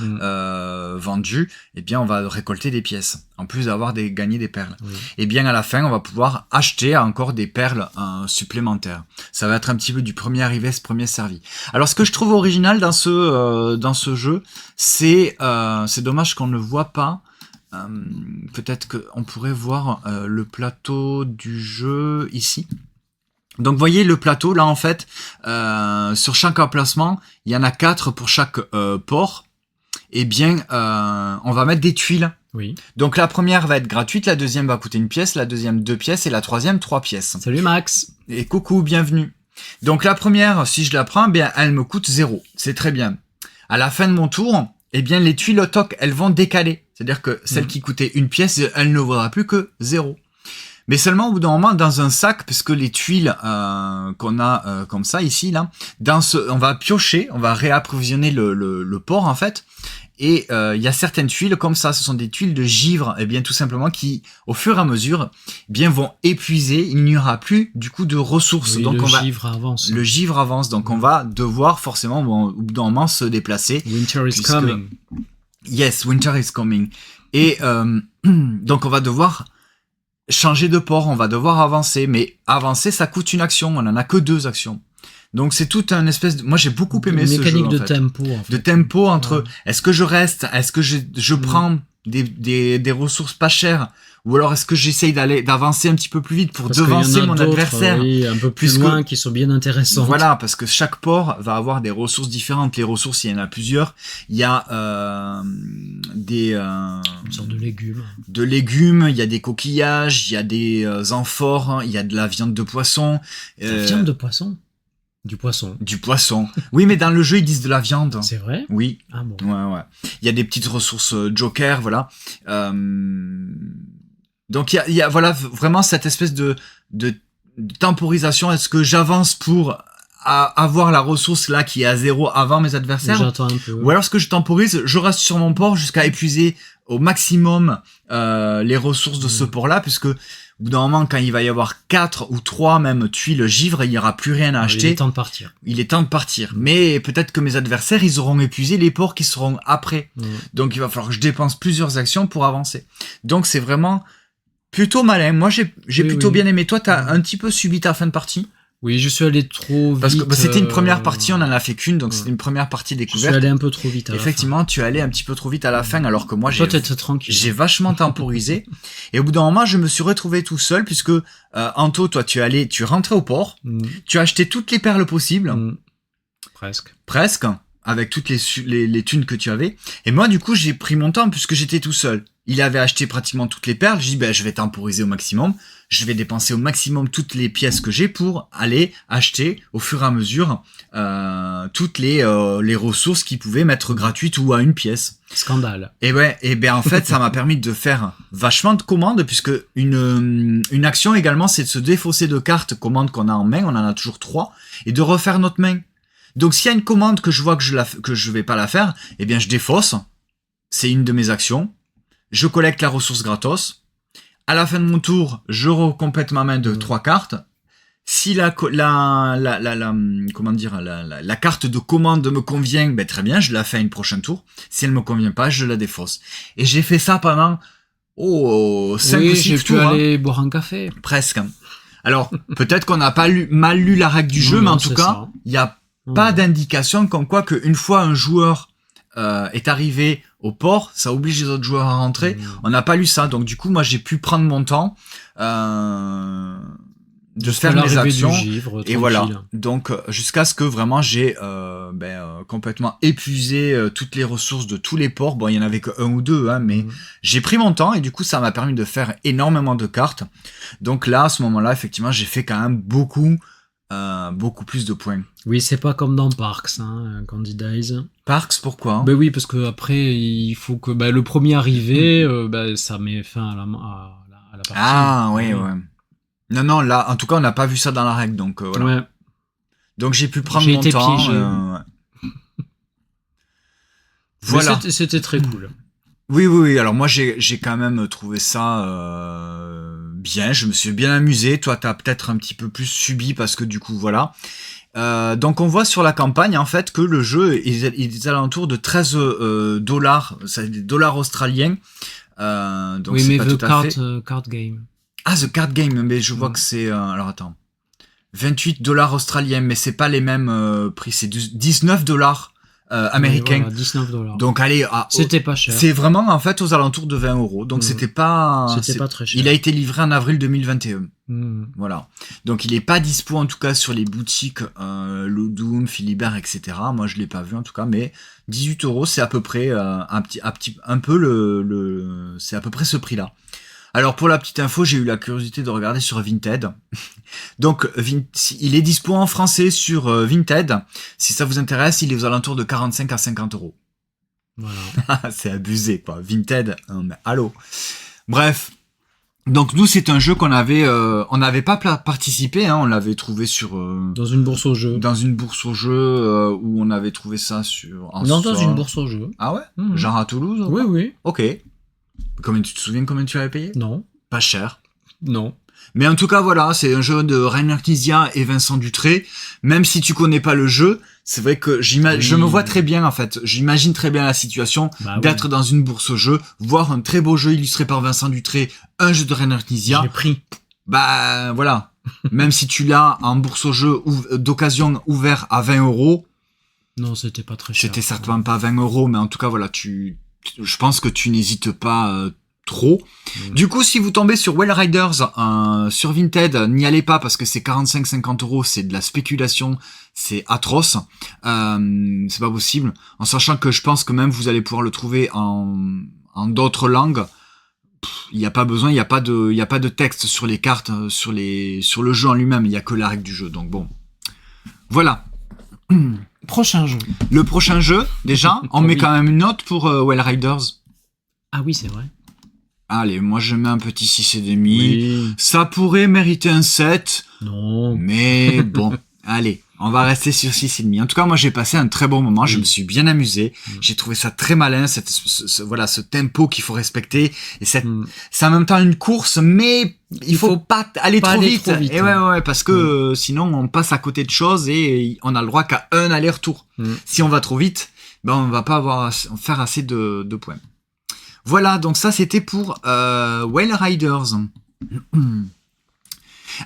vendues, eh bien, on va récolter des pièces, en plus d'avoir gagné des perles. Oui. Et bien, à la fin, on va pouvoir acheter encore des perles supplémentaires. Ça va être un petit peu du premier arrivé, ce premier servi. Alors, ce que je trouve original dans ce jeu, c'est dommage qu'on ne voit pas. Peut-être qu'on pourrait voir le plateau du jeu ici. Donc, vous voyez le plateau, là, en fait, sur chaque emplacement, il y en a 4 pour chaque port. Eh bien, on va mettre des tuiles. Oui. Donc, la première va être gratuite, la deuxième va coûter 1 pièce, la deuxième 2 pièces et la troisième 3 pièces. Salut Max. Et coucou, bienvenue. Donc, la première, si je la prends, eh bien, elle me coûte 0. C'est très bien. À la fin de mon tour, eh bien, les tuiles au toc, elles vont décaler. C'est-à-dire que celle qui coûtait 1 pièce, elle ne vaudra plus que 0. Mais seulement au bout d'un moment, dans un sac, parce que les tuiles qu'on a comme ça, ici, là, on va piocher, on va réapprovisionner le port, en fait. Et il y a certaines tuiles comme ça, ce sont des tuiles de givre, et bien tout simplement qui, au fur et à mesure, eh bien vont épuiser. Il n'y aura plus du coup de ressources. Oui, donc le givre avance. Le givre avance, donc on va devoir forcément au bout d'un moment se déplacer. Winter is coming. Yes, winter is coming. Et donc on va devoir changer de port, on va devoir avancer, mais avancer ça coûte une action, on en a que 2 actions. Donc c'est tout un espèce de... Moi j'ai beaucoup aimé ce jeu. Mécanique de en fait. tempo. En fait. De tempo entre est-ce que je reste, est-ce que je prends des ressources pas chères, ou alors est-ce que j'essaye d'avancer un petit peu plus vite pour devancer mon adversaire. Oui, un peu plus loin, qui sont bien intéressants. Voilà, parce que chaque port va avoir des ressources différentes. Les ressources, il y en a plusieurs. Il y a une sorte de légumes. De légumes, il y a des coquillages, il y a des amphores, il y a de la viande de poisson. La viande de poisson? Du poisson. Du poisson. Oui, mais dans le jeu, ils disent de la viande. C'est vrai? Oui. Ah bon. Ouais. Il y a des petites ressources joker, voilà. Donc, il y a voilà, vraiment cette espèce de temporisation. Est-ce que j'avance pour avoir la ressource là qui est à 0 avant mes adversaires? J'attends un peu. Ou alors, est-ce que je temporise, je reste sur mon port jusqu'à épuiser au maximum les ressources de ce port-là, puisque au bout d'un moment, quand il va y avoir 4 ou 3 même tuiles givre, il n'y aura plus rien à acheter. Il est temps de partir. Il est temps de partir. Mais peut-être que mes adversaires, ils auront épuisé les ports qui seront après. Donc il va falloir que je dépense plusieurs actions pour avancer. Donc c'est vraiment plutôt malin. Moi j'ai plutôt bien aimé. Toi, t'as un petit peu subi ta fin de partie? Oui, je suis allé trop vite. Parce que c'était une première partie, on en a fait qu'une, donc c'était une première partie découverte. Je suis allé un peu trop vite à Effectivement, la fin. tu es allé un petit peu trop vite à la fin, alors que moi t'étais tranquille. J'ai vachement temporisé. Et au bout d'un moment, je me suis retrouvé tout seul, puisque Anto, toi, tu rentrais au port, tu as acheté toutes les perles possibles. Presque, avec toutes les thunes que tu avais. Et moi, du coup, j'ai pris mon temps, puisque j'étais tout seul. Il avait acheté pratiquement toutes les perles. J'ai dit, je vais temporiser au maximum. Je vais dépenser au maximum toutes les pièces que j'ai pour aller acheter au fur et à mesure toutes les ressources qui pouvaient m'être gratuites ou à 1 pièce. Scandale. Et ben en fait, ça m'a permis de faire vachement de commandes, puisque une action également, c'est de se défausser de cartes commandes qu'on a en main. On en a toujours 3, et de refaire notre main. Donc s'il y a une commande que je vois que je vais pas la faire, eh bien je défausse. C'est une de mes actions. Je collecte la ressource gratos. À la fin de mon tour, je recomplète ma main de 3 cartes. Si la carte de commande me convient, ben très bien, je la fais à une prochaine tour. Si elle me convient pas, je la défausse. Et j'ai fait ça pendant 5 ou 6 tours. J'ai pu aller boire un café. Presque. Alors, peut-être qu'on n'a pas mal lu la règle du jeu, mais en tout cas, il n'y a pas d'indication comme quoi qu'une fois un joueur est arrivé au port, ça oblige les autres joueurs à rentrer. On n'a pas lu ça, donc du coup, moi, j'ai pu prendre mon temps de faire mes actions. Et voilà. Donc, jusqu'à ce que vraiment j'ai complètement épuisé toutes les ressources de tous les ports. Bon, il y en avait que 1 ou 2, hein, mais j'ai pris mon temps, et du coup, ça m'a permis de faire énormément de cartes. Donc là, à ce moment-là, effectivement, j'ai fait quand même beaucoup plus de points. Oui, c'est pas comme dans Parks, hein, Candy Days. Parks, pourquoi? Ben oui, parce que après, il faut que le premier arrivé, ça met fin à la partie. Ah, ouais. Non, là, en tout cas, on n'a pas vu ça dans la règle, donc voilà. Ouais. Donc j'ai pu prendre mon temps. Voilà. C'était très cool. Oui. Alors moi, j'ai quand même trouvé ça bien. Je me suis bien amusé. Toi, t'as peut-être un petit peu plus subi parce que du coup, voilà. Donc on voit sur la campagne en fait que le jeu est alentours de 13 dollars, c'est des dollars australiens. Donc oui, c'est mais pas The tout à fait. Card Game. Ah, The Card Game, mais je vois que c'est alors attends. 28 dollars australiens, mais c'est pas les mêmes prix, c'est 19 dollars américains. Oui, voilà, 19 $. Donc allez, c'était pas cher. C'est vraiment en fait aux alentours de 20 euros. Donc c'était pas très cher. Il a été livré en avril 2021. Voilà. Donc il est pas dispo en tout cas sur les boutiques Ludum, Philibert, etc. Moi je l'ai pas vu en tout cas, mais 18 euros c'est à peu près c'est à peu près ce prix-là. Alors pour la petite info, j'ai eu la curiosité de regarder sur Vinted. Donc il est dispo en français sur Vinted. Si ça vous intéresse, il est aux alentours de 45 à 50 euros. Voilà. C'est abusé quoi. Vinted, mais allô. Bref. Donc nous c'est un jeu qu'on avait, on n'avait pas participé, hein, on l'avait trouvé sur dans une bourse au jeu. Dans une bourse au jeu où on avait trouvé ça dans une bourse au jeu. Ah ouais. Genre à Toulouse. Oui, oui. Ok. Tu te souviens combien tu avais payé? Non. Pas cher. Non. Mais en tout cas, voilà, c'est un jeu de Rainer Knizia et Vincent Dutré. Même si tu connais pas le jeu, c'est vrai que je me vois très bien, en fait. J'imagine très bien la situation d'être dans une bourse au jeu, voir un très beau jeu illustré par Vincent Dutré, un jeu de Rainer Knizia. J'ai pris. Bah, voilà. Même si tu l'as en bourse au jeu d'occasion ouvert à 20 euros. Non, c'était pas très cher. C'était certainement pas 20 euros, mais en tout cas, voilà, je pense que tu n'hésites pas trop. Du coup, si vous tombez sur Well Riders sur Vinted, n'y allez pas parce que c'est 45-50 euros, c'est de la spéculation, c'est atroce. C'est pas possible. En sachant que je pense que même vous allez pouvoir le trouver en d'autres langues. Il n'y a pas besoin, il y a pas de texte sur les cartes, sur le jeu en lui-même, il y a que la règle du jeu. Donc bon. Voilà. Prochain jeu. Le prochain jeu, déjà, on met quand même une note pour Well Riders. Ah oui, c'est vrai. Allez, moi je mets un petit 6,5. Oui. Ça pourrait mériter un 7. Non. Mais bon, allez, on va rester sur 6,5. En tout cas, moi j'ai passé un très bon moment, je me suis bien amusé. J'ai trouvé ça très malin, ce tempo qu'il faut respecter. Et c'est en même temps une course, mais il faut pas aller trop vite. Et ouais, parce que sinon on passe à côté de choses et on a le droit qu'à un aller-retour. Si on va trop vite, ben on va pas faire assez de points. Voilà, donc ça c'était pour Well Riders.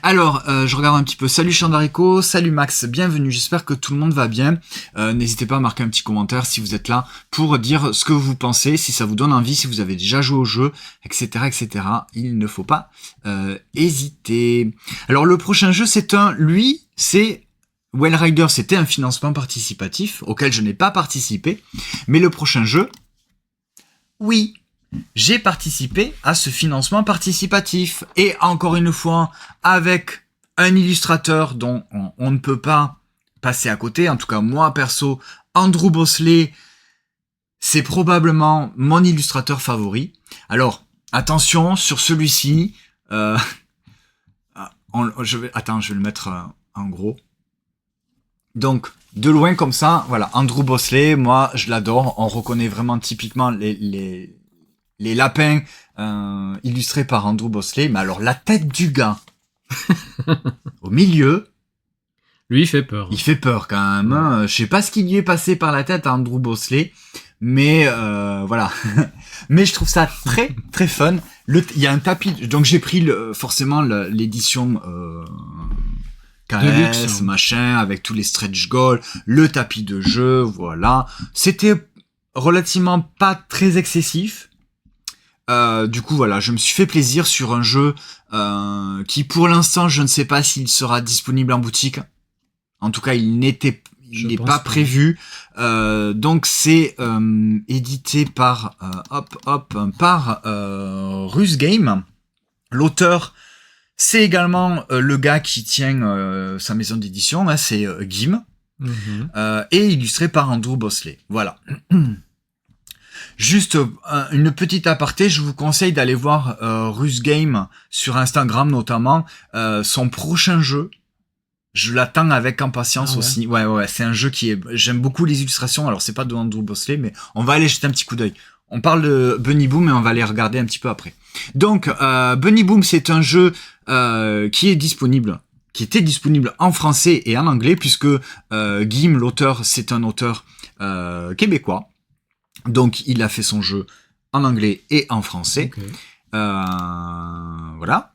Alors, je regarde un petit peu. Salut Chandarico, salut Max, bienvenue. J'espère que tout le monde va bien. N'hésitez pas à marquer un petit commentaire si vous êtes là pour dire ce que vous pensez, si ça vous donne envie, si vous avez déjà joué au jeu, etc., etc. Il ne faut pas hésiter. Alors, le prochain jeu, c'est Well Riders, c'était un financement participatif auquel je n'ai pas participé. Mais le prochain jeu, oui. J'ai participé à ce financement participatif et encore une fois avec un illustrateur dont on ne peut pas passer à côté. En tout cas, moi perso, Andrew Bosley, c'est probablement mon illustrateur favori. Alors, attention sur celui-ci. Je vais le mettre en gros. Donc, de loin comme ça, voilà, Andrew Bosley, moi je l'adore. On reconnaît vraiment typiquement les lapins illustrés par Andrew Bosley, mais alors la tête du gars au milieu, lui il fait peur. Il fait peur quand même. Hein. Je sais pas ce qui lui est passé par la tête à Andrew Bosley, mais voilà. Mais je trouve ça très très fun. Il y a un tapis, donc j'ai pris forcément l'édition KS, machin, avec tous les stretch goals, le tapis de jeu, voilà. C'était relativement pas très excessif. Du coup voilà, je me suis fait plaisir sur un jeu qui pour l'instant je ne sais pas s'il sera disponible en boutique. En tout cas il n'est pas prévu. Donc c'est édité par Rus Game. L'auteur c'est également le gars qui tient sa maison d'édition, hein, c'est Gim. Et illustré par Andrew Bosley. Voilà. Juste une petite aparté, je vous conseille d'aller voir Rus Game sur Instagram notamment. Son prochain jeu, je l'attends avec impatience aussi. Ouais, c'est un jeu j'aime beaucoup les illustrations. Alors c'est pas de Andrew Bosley, mais on va aller jeter un petit coup d'œil. on parle de Bunny Boom et on va les regarder un petit peu après. Donc, Bunny Boom, c'est un jeu qui était disponible en français et en anglais, puisque Guim, l'auteur, c'est un auteur québécois. Donc, il a fait son jeu en anglais et en français. Okay. Voilà.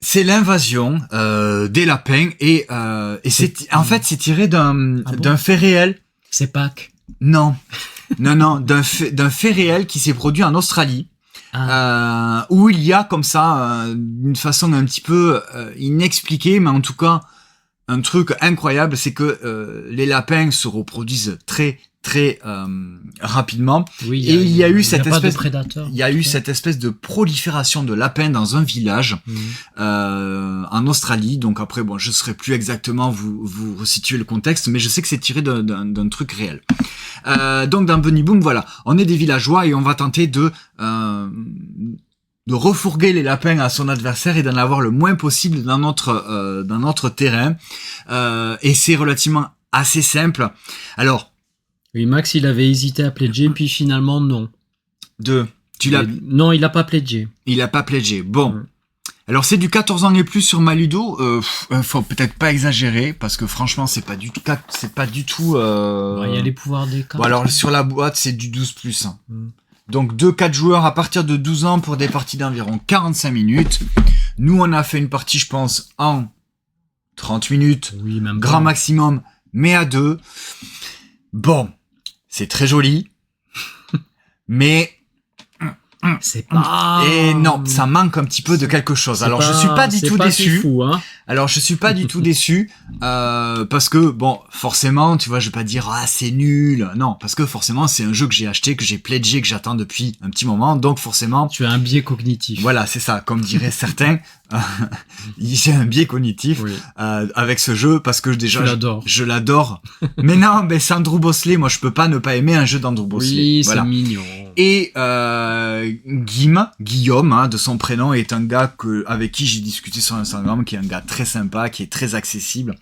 C'est l'invasion des lapins et en fait c'est tiré d'un fait réel. C'est Pâques. Non, d'un fait réel qui s'est produit en Australie. Où il y a comme ça d'une façon un petit peu inexpliquée, mais en tout cas un truc incroyable, c'est que les lapins se reproduisent très rapidement. Oui, et il y a eu cette espèce de prolifération de lapins dans un village en Australie. Donc après, bon, je saurais plus exactement vous resituer le contexte, mais je sais que c'est tiré d'un truc réel. Donc dans Bunny Boom, voilà, on est des villageois et on va tenter de refourguer les lapins à son adversaire et d'en avoir le moins possible dans notre terrain. Et c'est relativement assez simple. Alors, oui, Max, il avait hésité à pledger, puis finalement, non. Non, il a pas pledgé. Il a pas pledgé. Bon. Alors, c'est du 14 ans et plus sur Maludo. Faut peut-être pas exagérer, parce que franchement, c'est pas du tout, il y a les pouvoirs des cartes. Bon, alors, sur la boîte, c'est du 12+. Hein. Donc, 2-4 joueurs à partir de 12 ans pour des parties d'environ 45 minutes. Nous, on a fait une partie, je pense, en 30 minutes. Oui, même grand maximum, mais à 2. Bon. C'est très joli, mais c'est pas. Et non, ça manque un petit peu de quelque chose. Alors je suis pas du tout déçu. Fou, hein. Alors je suis pas du tout déçu parce que bon, forcément, tu vois, je vais pas dire c'est nul. Non, parce que forcément, c'est un jeu que j'ai acheté, que j'ai pledgé, que j'attends depuis un petit moment. Donc forcément, tu as un biais cognitif. Voilà, c'est ça. Comme diraient certains, j'ai un biais cognitif avec ce jeu parce que déjà je l'adore. Mais non, mais c'est Andrew Bosley. Moi, je peux pas ne pas aimer un jeu d'Andrew Bosley. Oui, voilà. C'est mignon. Et Guillaume, de son prénom, est un gars avec qui j'ai discuté sur Instagram, qui est un gars très sympa, qui est très accessible.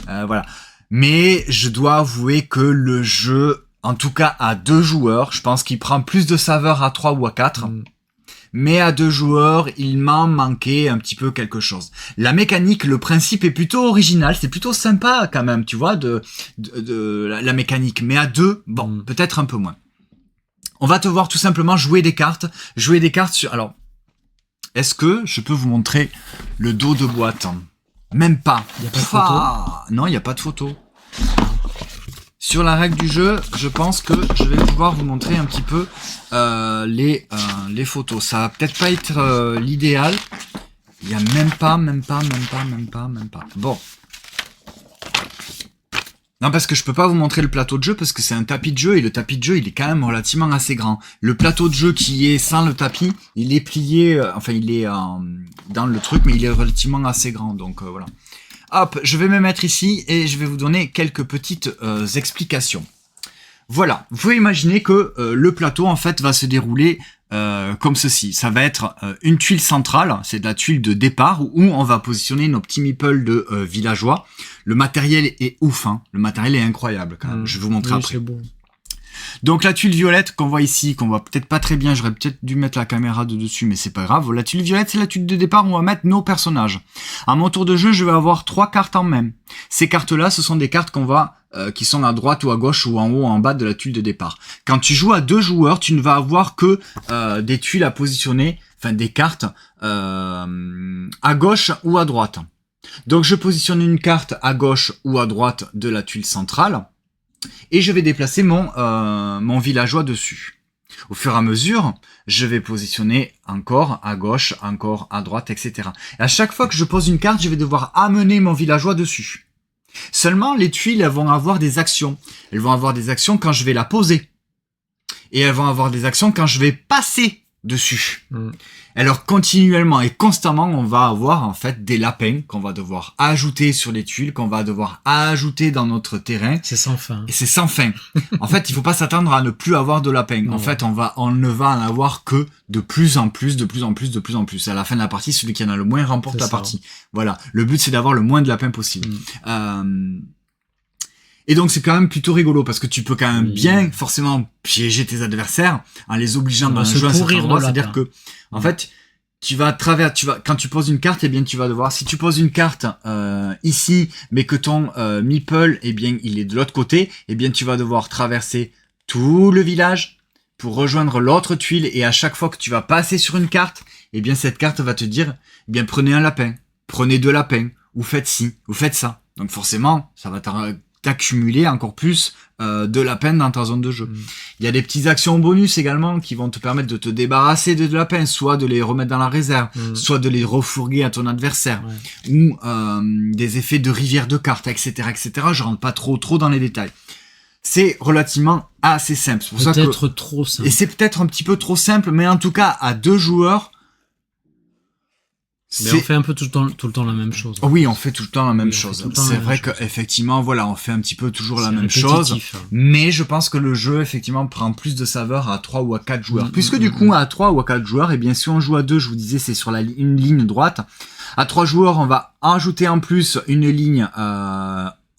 Voilà. Mais je dois avouer que le jeu, en tout cas à 2 joueurs, je pense qu'il prend plus de saveur à 3 ou à 4. Mais à 2 joueurs, il m'en manquait un petit peu quelque chose. La mécanique, le principe est plutôt original, c'est plutôt sympa quand même, tu vois, de la mécanique. Mais à 2, bon, peut-être un peu moins. On va te voir tout simplement jouer des cartes sur... Alors, est-ce que je peux vous montrer le dos de boîte? Même pas. Il n'y a pas de photo? Non, il n'y a pas de photo. Sur la règle du jeu, je pense que je vais pouvoir vous montrer un petit peu les photos. Ça va peut-être pas être l'idéal. Il y a même pas. Bon. Non, parce que je peux pas vous montrer le plateau de jeu parce que c'est un tapis de jeu et le tapis de jeu, il est quand même relativement assez grand. Le plateau de jeu qui est sans le tapis, il est plié, il est dans le truc, mais il est relativement assez grand. Donc voilà. Hop, je vais me mettre ici et je vais vous donner quelques petites explications. Voilà, vous pouvez imaginer que le plateau en fait va se dérouler comme ceci. Ça va être une tuile centrale, c'est de la tuile de départ où on va positionner nos petits meeples de villageois. Le matériel est ouf, hein. Le matériel est incroyable quand même. Je vais vous montrer après. C'est beau. Donc la tuile violette qu'on voit ici, qu'on voit peut-être pas très bien, j'aurais peut-être dû mettre la caméra de dessus, mais c'est pas grave. La tuile violette, c'est la tuile de départ où on va mettre nos personnages. À mon tour de jeu, je vais avoir 3 cartes en main. Ces cartes-là, ce sont des cartes qu'on va qui sont à droite ou à gauche ou en haut ou en bas de la tuile de départ. Quand tu joues à 2 joueurs, tu ne vas avoir que des tuiles à positionner, enfin des cartes à gauche ou à droite. Donc je positionne une carte à gauche ou à droite de la tuile centrale. Et je vais déplacer mon villageois dessus. Au fur et à mesure, je vais positionner encore à gauche, encore à droite, etc. Et à chaque fois que je pose une carte, je vais devoir amener mon villageois dessus. Seulement, les tuiles, elles vont avoir des actions. Elles vont avoir des actions quand je vais la poser. Et elles vont avoir des actions quand je vais passer dessus. Alors continuellement et constamment, on va avoir en fait des lapins qu'on va devoir ajouter sur les tuiles, qu'on va devoir ajouter dans notre terrain. C'est sans fin. Et c'est sans fin. En fait, il faut pas s'attendre à ne plus avoir de lapins. En fait, on ne va en avoir que de plus en plus. À la fin de la partie, celui qui en a le moins remporte la partie. Voilà. Le but, c'est d'avoir le moins de lapins possible. Et donc c'est quand même plutôt rigolo parce que tu peux quand même bien forcément piéger tes adversaires en les obligeant à jouer à un certain endroit. C'est-à-dire que en fait quand tu poses une carte, eh bien tu vas devoir, si tu poses une carte ici, mais que ton meeple, eh bien il est de l'autre côté, eh bien tu vas devoir traverser tout le village pour rejoindre l'autre tuile, et à chaque fois que tu vas passer sur une carte, eh bien cette carte va te dire, eh bien prenez un lapin, prenez 2 lapins, ou faites ci, ou faites ça. Donc forcément, ça va t'accumuler encore plus de lapins dans ta zone de jeu. Il y a des petites actions bonus également qui vont te permettre de te débarrasser de lapins, soit de les remettre dans la réserve, soit de les refourguer à ton adversaire, ou des effets de rivière de cartes, etc., etc. Je rentre pas trop dans les détails. C'est relativement assez simple. C'est pour ça que peut-être trop simple. Et c'est peut-être un petit peu trop simple, mais en tout cas à 2 joueurs. Mais on fait un peu tout le temps la même chose. Oui, on fait tout le temps la même chose. C'est vrai qu'effectivement, voilà, on fait un petit peu toujours la même chose. Mais je pense que le jeu, effectivement, prend plus de saveur à 3 ou à 4 joueurs. Puisque du coup, à 3 ou à 4 joueurs, eh bien, si on joue à 2, je vous disais, c'est sur une ligne droite. À 3 joueurs, on va ajouter en plus une ligne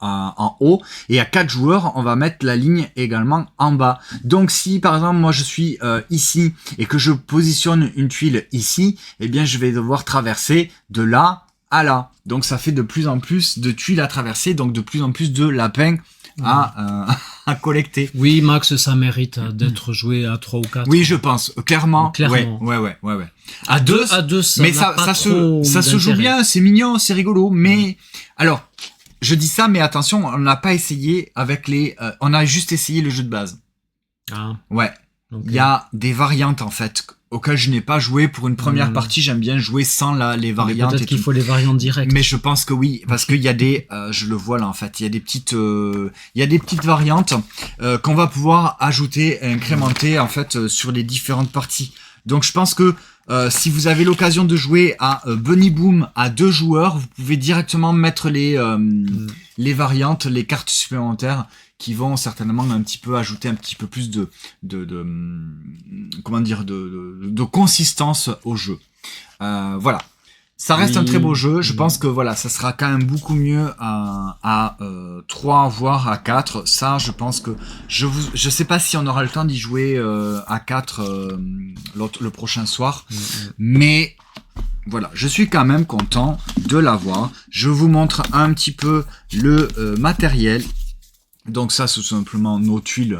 en haut, et à 4 joueurs on va mettre la ligne également en bas. Donc si par exemple moi je suis ici et que je positionne une tuile ici, eh bien je vais devoir traverser de là à là. Donc ça fait de plus en plus de tuiles à traverser, donc de plus en plus de lapins à collecter. Oui, Max, ça mérite d'être joué à 3 ou 4. Oui, je pense, clairement. Ouais. À 2, mais ça se joue bien, c'est mignon, c'est rigolo, mais alors je dis ça, mais attention, on n'a pas essayé avec on a juste essayé le jeu de base. Ah. Ouais. Okay. Il y a des variantes, en fait, auxquelles je n'ai pas joué pour une première partie. J'aime bien jouer sans les variantes. Peut-être qu'il faut les variantes directes. Mais je pense que oui, parce qu'il y a je le vois là, en fait, il y a des petites variantes, qu'on va pouvoir ajouter et incrémenter, en fait, sur les différentes parties. Donc je pense que si vous avez l'occasion de jouer à Bunny Boom à 2 joueurs, vous pouvez directement mettre les variantes, les cartes supplémentaires qui vont certainement un petit peu ajouter un petit peu plus de consistance au jeu. Voilà. Ça reste un très beau jeu. Je pense que voilà, ça sera quand même beaucoup mieux à 3 voire à 4. Ça, je pense que je sais pas si on aura le temps d'y jouer à 4 le prochain soir, mais voilà, je suis quand même content de l'avoir. Je vous montre un petit peu le matériel. Donc ça, c'est tout simplement nos tuiles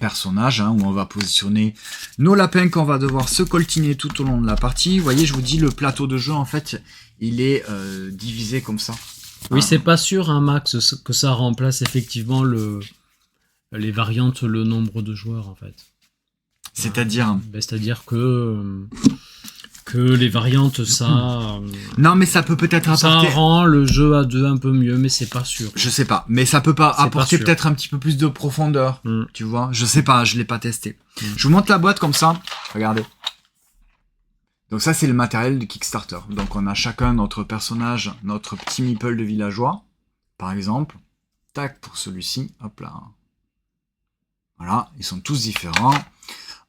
personnages, où on va positionner nos lapins qu'on va devoir se coltiner tout au long de la partie. Vous voyez, je vous dis, le plateau de jeu, en fait, il est divisé comme ça. Oui, c'est pas sûr, Max, que ça remplace effectivement les variantes, le nombre de joueurs, en fait. C'est-à-dire c'est-à-dire que les variantes, ça... non, mais ça peut peut-être apporter... Ça rend le jeu à 2 un peu mieux, mais c'est pas sûr. Je sais pas, mais ça peut pas apporter peut-être un petit peu plus de profondeur, tu vois. Je sais pas, je l'ai pas testé. Je vous montre la boîte comme ça, regardez. Donc ça, c'est le matériel de Kickstarter. Donc on a chacun notre personnage, notre petit meeple de villageois, par exemple. Tac, pour celui-ci, hop là. Voilà, ils sont tous différents.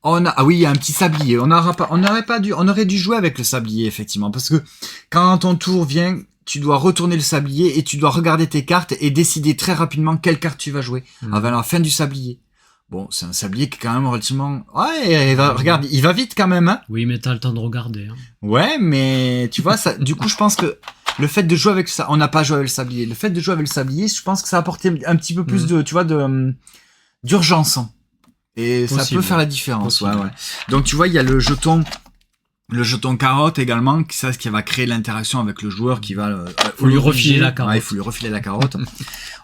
Ah oui, il y a un petit sablier. On aurait dû jouer avec le sablier, effectivement, parce que quand ton tour vient, tu dois retourner le sablier et tu dois regarder tes cartes et décider très rapidement quelle carte tu vas jouer avant la fin du sablier. Bon, c'est un sablier qui est quand même relativement... Ouais, regarde, il va vite quand même, hein. Oui, mais t'as le temps de regarder. Ouais, mais tu vois, ça, du coup, je pense que le fait de jouer avec ça, on n'a pas joué avec le sablier. Le fait de jouer avec le sablier, je pense que ça a apporté un petit peu plus de, tu vois, d'urgence. Et ça peut faire la différence. Ouais. Donc tu vois, il y a le jeton carotte également, ça, qui va créer l'interaction avec le joueur qui va... faut lui refiler la carotte. Ouais, il faut lui refiler la carotte.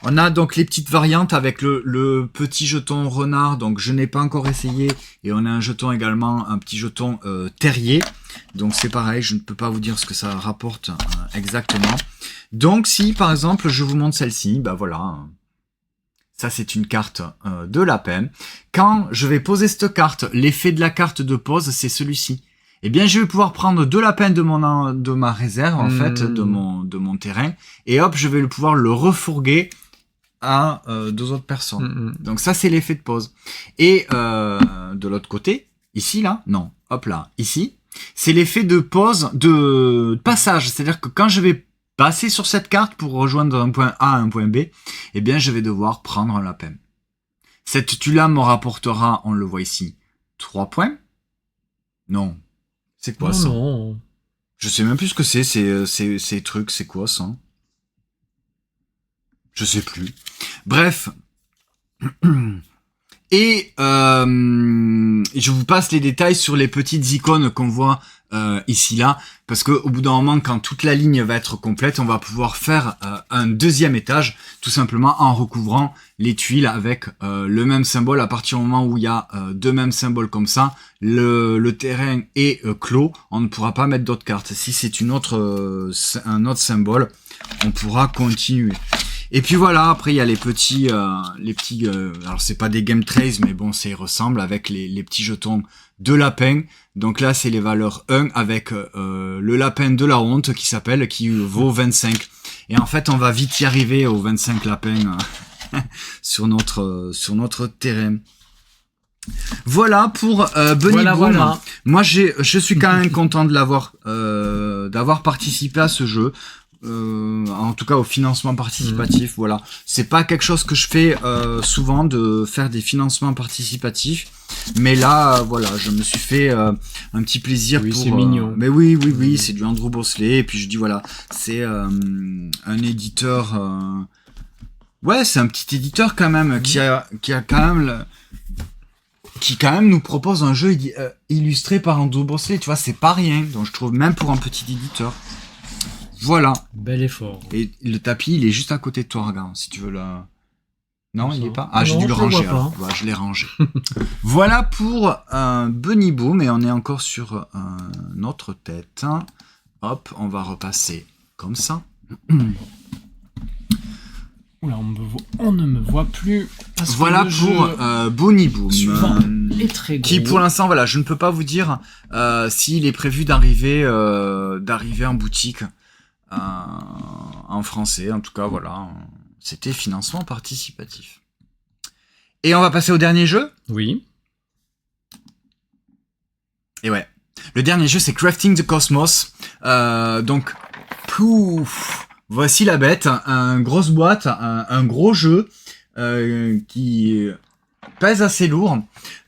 On a donc les petites variantes avec le petit jeton renard, donc je n'ai pas encore essayé. Et on a un jeton également, un petit jeton terrier. Donc c'est pareil, je ne peux pas vous dire ce que ça rapporte exactement. Donc si par exemple je vous montre celle-ci, bah voilà... Ça, c'est une carte de lapin. Quand je vais poser cette carte, l'effet de la carte de pose, c'est celui-ci. Eh bien, je vais pouvoir prendre 2 lapins de ma réserve, en fait, de mon terrain, et hop, je vais pouvoir le refourguer à 2 autres personnes. Donc ça, c'est l'effet de pose. Et de l'autre côté, ici, là, ici, c'est l'effet de pose, de passage. C'est-à-dire que quand je vais passer sur cette carte pour rejoindre un point A à un point B, eh bien, je vais devoir prendre un lapin. Cette tue-là me rapportera, on le voit ici, 3 points. Non. C'est quoi ça? Non. Je sais même plus ce que c'est, ces trucs, c'est quoi ça? Je sais plus. Bref. Et je vous passe les détails sur les petites icônes qu'on voit ici là, parce que au bout d'un moment, quand toute la ligne va être complète, on va pouvoir faire un deuxième étage, tout simplement en recouvrant les tuiles avec le même symbole. À partir du moment où il y a deux mêmes symboles comme ça, le terrain est clos, on ne pourra pas mettre d'autres cartes. Si c'est un autre symbole, on pourra continuer. Et puis voilà, après il y a les petits, alors c'est pas des game trays, mais bon, ça y ressemble avec les petits jetons de lapin. Donc là, c'est les valeurs 1 avec le lapin de la honte qui vaut 25. Et en fait, on va vite y arriver aux 25 lapins sur notre terrain. Voilà pour Bunny Boom. Voilà. Moi, je suis quand même content de d'avoir participé à ce jeu. En tout cas au financement participatif, voilà. C'est pas quelque chose que je fais souvent, de faire des financements participatifs, mais là voilà, je me suis fait un petit plaisir. Oui, c'est mignon. Mais oui, c'est du Andrew Bosley, et puis je dis voilà, c'est un éditeur, ouais, c'est un petit éditeur quand même qui a quand même qui quand même nous propose un jeu illustré par Andrew Bosley, tu vois, c'est pas rien. Donc je trouve, même pour un petit éditeur. Voilà. Bel effort. Et le tapis, il est juste à côté de toi, regarde, si tu veux le... Non, il n'est pas. Ah, j'ai non, dû le ranger. Ouais, je l'ai rangé. Voilà pour Bunny Boom, et on est encore sur notre tête. Hop, on va repasser comme ça. Oula, on ne me voit plus. Voilà pour Bunny Boom. Est très gros. Qui pour l'instant, voilà, je ne peux pas vous dire s'il est prévu d'arriver en boutique. En français, en tout cas, voilà. C'était financement participatif. Et on va passer au dernier jeu. Oui. Et ouais. Le dernier jeu, c'est Crafting the Cosmos. Donc, pouf, voici la bête. Une grosse boîte, un gros jeu qui pèse assez lourd.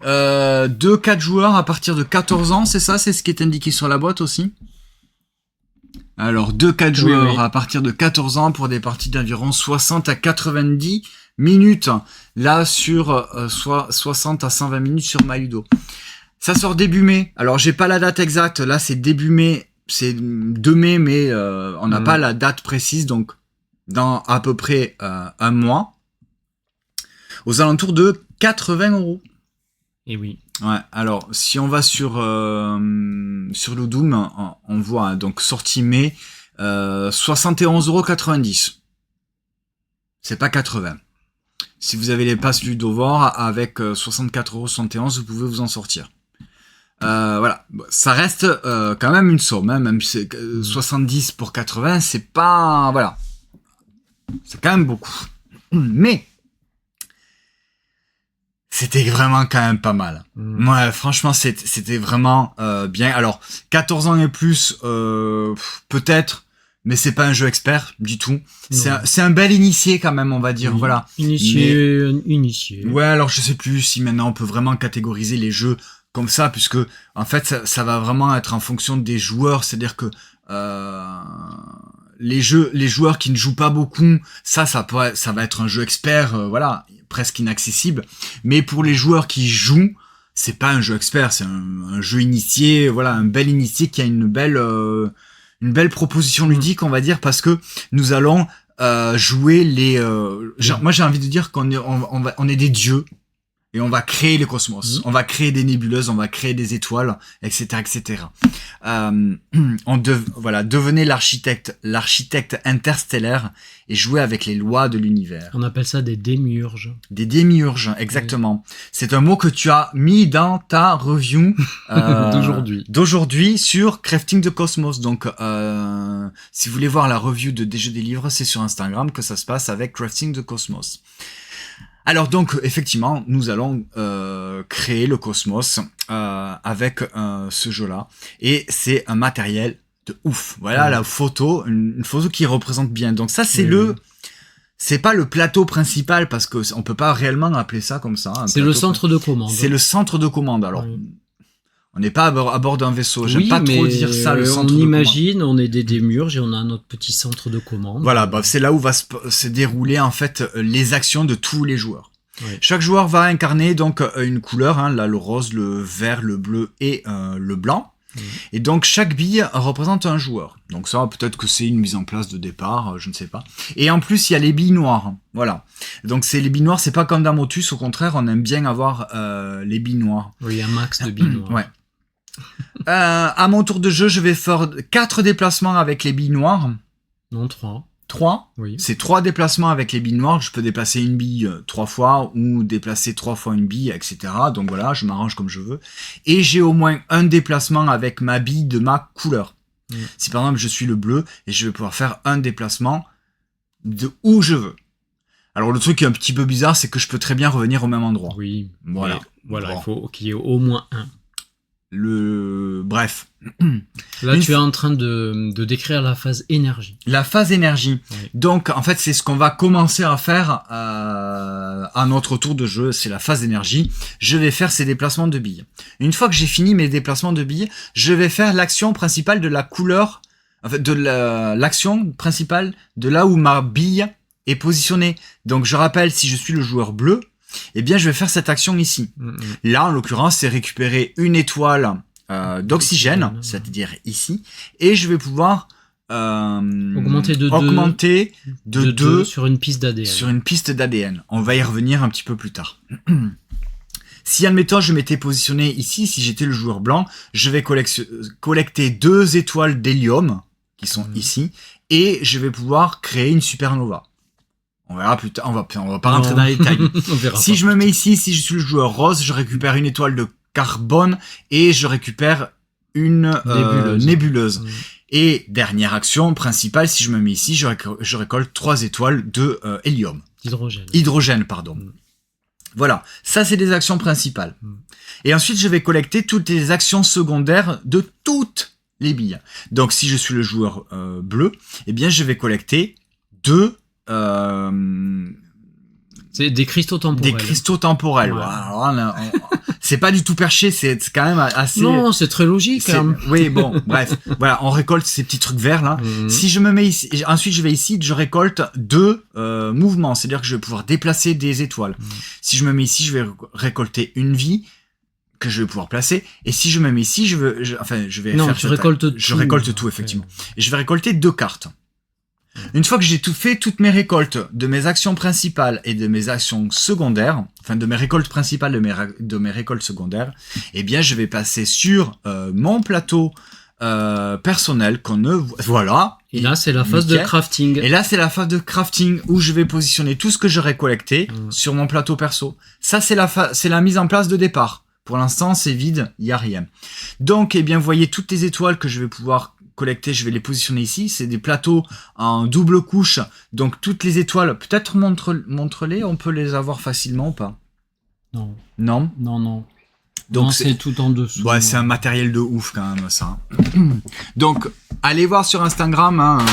2-4 joueurs à partir de 14 ans, c'est ça? C'est ce qui est indiqué sur la boîte aussi? Alors, 2-4 joueurs à partir de 14 ans pour des parties d'environ 60 à 90 minutes. Là, sur 60 à 120 minutes sur MyLudo. Ça sort début mai. Alors, j'ai pas la date exacte. Là, c'est début mai. C'est 2 mai, mais on n'a pas la date précise. Donc, dans à peu près un mois. Aux alentours de 80 €. Et oui. Ouais, alors si on va sur Ludum, on voit hein, donc sortie mai 71,90 €. C'est pas 80. Si vous avez les passes Ludovore avec 64,71 €, vous pouvez vous en sortir. Voilà, ça reste quand même une somme, hein, même si 70 pour 80, c'est pas voilà, c'est quand même beaucoup. Mais c'était vraiment quand même pas mal. Ouais, franchement, c'était vraiment bien. Alors, 14 ans et plus, peut-être, mais c'est pas un jeu expert du tout. C'est un bel initié quand même, on va dire. Oui, voilà. Initié. Ouais, alors je sais plus si maintenant on peut vraiment catégoriser les jeux comme ça, puisque en fait, ça va vraiment être en fonction des joueurs. C'est-à-dire que les joueurs qui ne jouent pas beaucoup, ça va être un jeu expert, voilà, presque inaccessible. Mais pour les joueurs qui jouent, c'est pas un jeu expert, c'est un jeu initié, voilà, un bel initié qui a une belle proposition ludique, on va dire, parce que nous allons jouer les. Moi, j'ai envie de dire on est des dieux. Et on va créer les cosmos, on va créer des nébuleuses, on va créer des étoiles, etc., etc. Voilà, devenez l'architecte interstellaire et jouez avec les lois de l'univers. On appelle ça des démiurges. Des démiurges, exactement. Oui. C'est un mot que tu as mis dans ta review d'aujourd'hui sur Crafting the Cosmos. Donc, si vous voulez voir la review de Des Jeux des Livres, c'est sur Instagram que ça se passe avec Crafting the Cosmos. Alors donc effectivement nous allons créer le cosmos avec ce jeu-là, et c'est un matériel de ouf. Voilà la photo, une photo qui représente bien. Donc ça, c'est c'est pas le plateau principal parce que on peut pas réellement appeler ça comme ça. C'est le centre de commande. C'est le centre de commande. Alors, on n'est pas à bord d'un vaisseau. J'aime pas trop dire ça, le centre de commande. On imagine, on est des démiurges et on a notre petit centre de commande. Voilà, c'est là où va se dérouler en fait les actions de tous les joueurs. Chaque joueur va incarner donc une couleur, là le rose, le vert, le bleu et le blanc. Et donc chaque bille représente un joueur. Donc ça, peut-être que c'est une mise en place de départ, je ne sais pas. Et en plus, il y a les billes noires. Voilà. Donc les billes noires, c'est pas comme dans Motus, au contraire, on aime bien avoir les billes noires. Oui, un max de billes noires. Ouais. À mon tour de jeu, je vais faire 4 déplacements avec les billes noires. Non, 3. 3 Oui. C'est 3 déplacements avec les billes noires. Je peux déplacer une bille 3 fois ou déplacer 3 fois une bille, etc. Donc voilà, je m'arrange comme je veux. Et j'ai au moins un déplacement avec ma bille de ma couleur. Si par exemple je suis le bleu, et je vais pouvoir faire un déplacement de où je veux. Alors le truc qui est un petit peu bizarre, c'est que je peux très bien revenir au même endroit. Oui. Voilà. Voilà, il faut qu'il y ait au moins un. Bref. Là, tu es en train de décrire la phase énergie. La phase énergie. Oui. Donc, en fait, c'est ce qu'on va commencer à faire à notre tour de jeu. C'est la phase énergie. Je vais faire ces déplacements de billes. Une fois que j'ai fini mes déplacements de billes, je vais faire l'action principale de la couleur, en fait, de l'action principale de là où ma bille est positionnée. Donc, je rappelle, si je suis le joueur bleu, eh bien, je vais faire cette action ici. Là, en l'occurrence, c'est récupérer une étoile d'oxygène, c'est-à-dire ici, et je vais pouvoir augmenter de 2 sur une piste d'ADN. Sur une piste d'ADN. On va y revenir un petit peu plus tard. Si, admettons, je m'étais positionné ici, si j'étais le joueur blanc, je vais collecter 2 étoiles d'hélium, qui sont ici, et je vais pouvoir créer une supernova. On verra plus tard, on va pas rentrer dans les détails. Si je me mets ici, si je suis le joueur rose, je récupère une étoile de carbone et je récupère une nébuleuse. Et dernière action principale, si je me mets ici, je récolte 3 étoiles de hélium. Hydrogène, pardon. Voilà, ça c'est des actions principales. Et ensuite, je vais collecter toutes les actions secondaires de toutes les billes. Donc si je suis le joueur bleu, eh bien je vais collecter 2 c'est des cristaux temporels. Des cristaux temporels. Ouais. Alors, c'est pas du tout perché, c'est quand même assez. Non, c'est très logique. Oui, bon, bref. Voilà, on récolte ces petits trucs verts là. Si je me mets ici, ensuite je vais ici, je récolte 2 mouvements, c'est-à-dire que je vais pouvoir déplacer des étoiles. Si je me mets ici, je vais récolter une vie que je vais pouvoir placer. Et si je me mets ici, je récolte tout effectivement. Et je vais récolter 2 cartes. Une fois que j'ai tout fait, toutes mes récoltes de mes actions principales et de mes actions secondaires, enfin de mes récoltes principales de mes récoltes secondaires, eh bien je vais passer sur mon plateau personnel voilà. Et là c'est la phase de crafting. Et là c'est la phase de crafting où je vais positionner tout ce que j'aurai collecté sur mon plateau perso. Ça c'est la mise en place de départ. Pour l'instant c'est vide, il y a rien. Donc eh bien vous voyez toutes les étoiles que je vais pouvoir collecter, je vais les positionner ici. C'est des plateaux en double couche. Donc toutes les étoiles, peut-être montre-les, on peut les avoir facilement ou pas? Non. Non? Non. Donc c'est tout en dessous. Ouais, c'est un matériel de ouf quand même ça. Donc allez voir sur Instagram.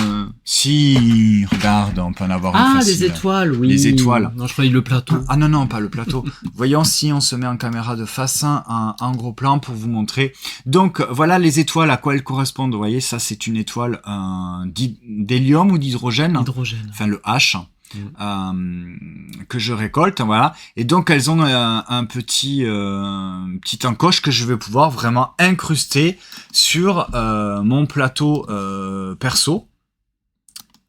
Si regarde, on peut en avoir une facile. Les étoiles, oui. Les étoiles. Non, je croyais le plateau. Ah non, pas le plateau. Voyons si on se met en caméra de face un gros plan pour vous montrer. Donc voilà les étoiles, à quoi elles correspondent. Vous voyez, ça c'est une étoile d'hélium ou d'hydrogène. Hydrogène. Enfin le H. Que je récolte, voilà. Et donc elles ont un petit encoche que je vais pouvoir vraiment incruster sur mon plateau perso.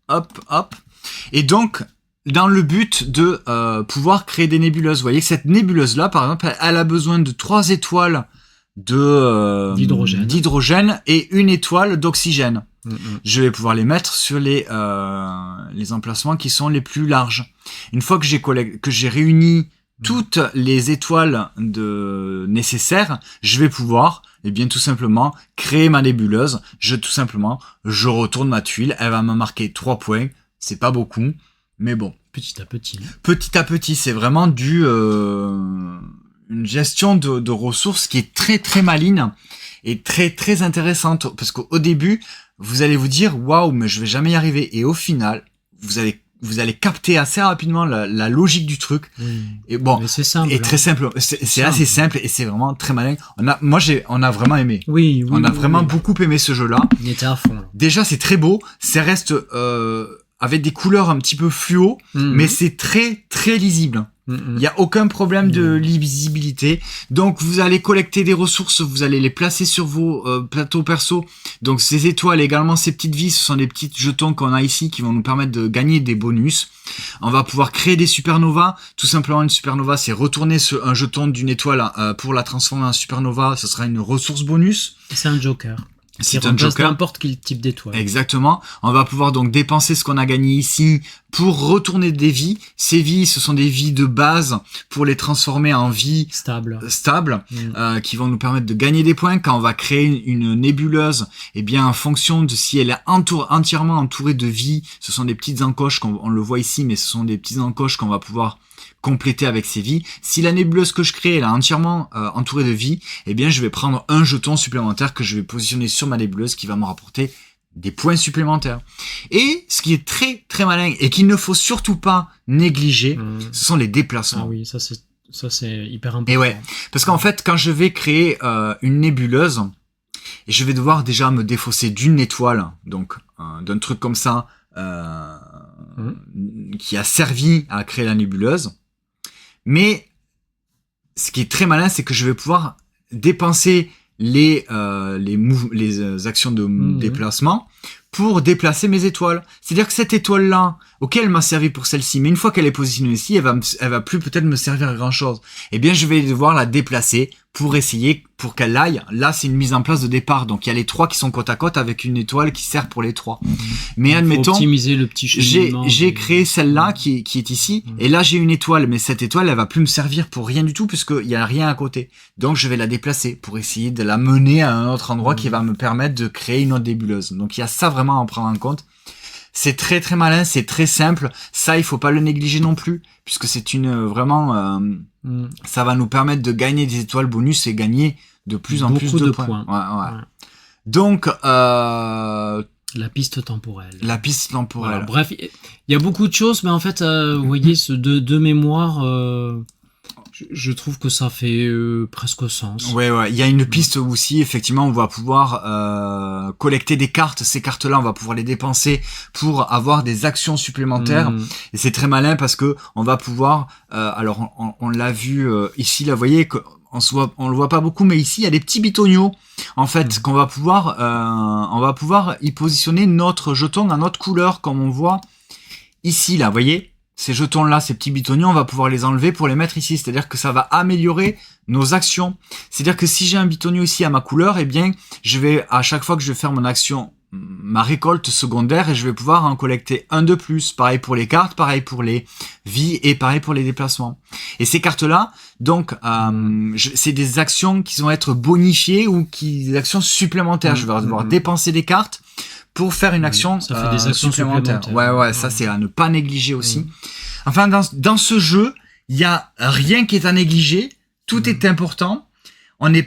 Hop. Et donc dans le but de pouvoir créer des nébuleuses. Vous voyez que cette nébuleuse là, par exemple, elle a besoin de 3 étoiles d'hydrogène et 1 étoile d'oxygène. Je vais pouvoir les mettre sur les emplacements qui sont les plus larges. Une fois que j'ai réuni toutes les étoiles nécessaires, je vais pouvoir, tout simplement, créer ma nébuleuse. Je retourne ma tuile, elle va me marquer 3 points. C'est pas beaucoup, mais bon. Petit à petit. Petit à petit, c'est vraiment une gestion de ressources qui est très très maligne et très très intéressante, parce qu'au début, vous allez vous dire waouh, mais je vais jamais y arriver. Et au final, vous allez capter assez rapidement la logique du truc. Et bon, mais c'est simple, et très simple. C'est assez simple et c'est vraiment très malin. On a vraiment aimé. Oui, on a vraiment beaucoup aimé ce jeu-là. On était à fond. Là. Déjà, c'est très beau. Ça reste avec des couleurs un petit peu fluo, mais c'est très très lisible. Il y a aucun problème de lisibilité. Donc vous allez collecter des ressources, vous allez les placer sur vos plateaux perso. Donc ces étoiles, également ces petites vies, ce sont des petits jetons qu'on a ici qui vont nous permettre de gagner des bonus. On va pouvoir créer des supernovas. Tout simplement, une supernova, c'est retourner un jeton d'une étoile pour la transformer en supernova. Ce sera une ressource bonus. C'est un joker. C'est un joker. N'importe quel type d'étoile. Exactement. On va pouvoir donc dépenser ce qu'on a gagné ici pour retourner des vies. Ces vies, ce sont des vies de base pour les transformer en vies stables, qui vont nous permettre de gagner des points. Quand on va créer une nébuleuse, eh bien, en fonction de si elle est entièrement entourée de vies, ce sont des petites encoches, on le voit ici, mais ce sont des petites encoches qu'on va pouvoir compléter avec ces vies. Si la nébuleuse que je crée elle est entièrement entourée de vie, eh bien je vais prendre un jeton supplémentaire que je vais positionner sur ma nébuleuse qui va me rapporter des points supplémentaires. Et ce qui est très très malin et qu'il ne faut surtout pas négliger, ce sont les déplacements. Ah oui, ça c'est hyper important. Et ouais, parce qu'en fait quand je vais créer une nébuleuse, je vais devoir déjà me défausser d'une étoile, donc d'un truc comme ça qui a servi à créer la nébuleuse. Mais ce qui est très malin, c'est que je vais pouvoir dépenser les actions de déplacement pour déplacer mes étoiles. C'est-à-dire que cette étoile-là, ok, elle m'a servi pour celle-ci, mais une fois qu'elle est positionnée ici, elle va plus peut-être me servir à grand-chose. Eh bien, je vais devoir la déplacer pour essayer, pour qu'elle aille. Là, c'est une mise en place de départ. Donc, il y a les trois qui sont côte à côte avec une étoile qui sert pour les trois. Mais admettons, optimiser le petit cheminement. J'ai créé celle-là qui est ici. Et là, j'ai une étoile. Mais cette étoile, elle va plus me servir pour rien du tout puisqu'il y a rien à côté. Donc, je vais la déplacer pour essayer de la mener à un autre endroit qui va me permettre de créer une autre nébuleuse. Donc, il y a ça vraiment à en prendre en compte. C'est très très malin, c'est très simple. Ça, il faut pas le négliger non plus, puisque c'est vraiment, ça va nous permettre de gagner des étoiles bonus et gagner de plus en plus de points. Ouais. Donc, la piste temporelle. Voilà, bref, il y a beaucoup de choses, mais en fait, vous voyez, de mémoire, je trouve que ça fait presque sens. Ouais. Il y a une piste aussi, effectivement, on va pouvoir collecter des cartes. Ces cartes-là, on va pouvoir les dépenser pour avoir des actions supplémentaires. Et c'est très malin parce que on va pouvoir, alors on l'a vu ici, là, vous voyez que on le voit pas beaucoup, mais ici il y a des petits bitoniaux en fait qu'on va pouvoir, on va pouvoir y positionner notre jeton à notre couleur, comme on voit ici, là, vous voyez. Ces jetons-là, ces petits bitoniaux, on va pouvoir les enlever pour les mettre ici. C'est-à-dire que ça va améliorer nos actions. C'est-à-dire que si j'ai un bitonio ici à ma couleur, eh bien, je vais, à chaque fois que je vais faire mon action, ma récolte secondaire, et je vais pouvoir en collecter un de plus. Pareil pour les cartes, pareil pour les vies et pareil pour les déplacements. Et ces cartes-là, donc, c'est des actions qui vont être bonifiées ou des actions supplémentaires. Je vais devoir dépenser des cartes pour faire une action, ça fait des actions supplémentaires. Ouais, ça c'est à ne pas négliger aussi. Enfin, dans ce jeu, il y a rien qui est à négliger, tout est important.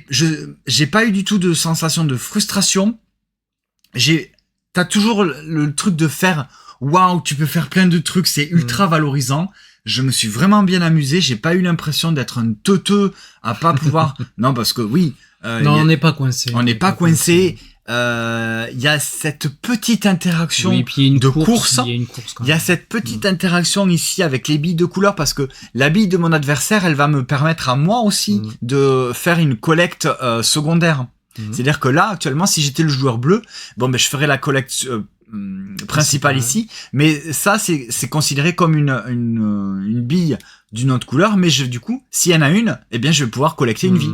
J'ai pas eu du tout de sensation de frustration. T'as toujours le truc de faire, waouh, tu peux faire plein de trucs, c'est ultra valorisant. Je me suis vraiment bien amusé, j'ai pas eu l'impression d'être un teuteux à pas pouvoir, non, parce que oui. On n'est pas coincé. On n'est pas coincé. Il y a cette petite interaction de course. Il y a cette petite interaction ici avec les billes de couleur parce que la bille de mon adversaire, elle va me permettre à moi aussi de faire une collecte secondaire. C'est-à-dire que là, actuellement, si j'étais le joueur bleu, je ferais la collecte principale ici, mais ça c'est considéré comme une bille d'une autre couleur, mais du coup, s'il y en a une, eh bien je vais pouvoir collecter une vie.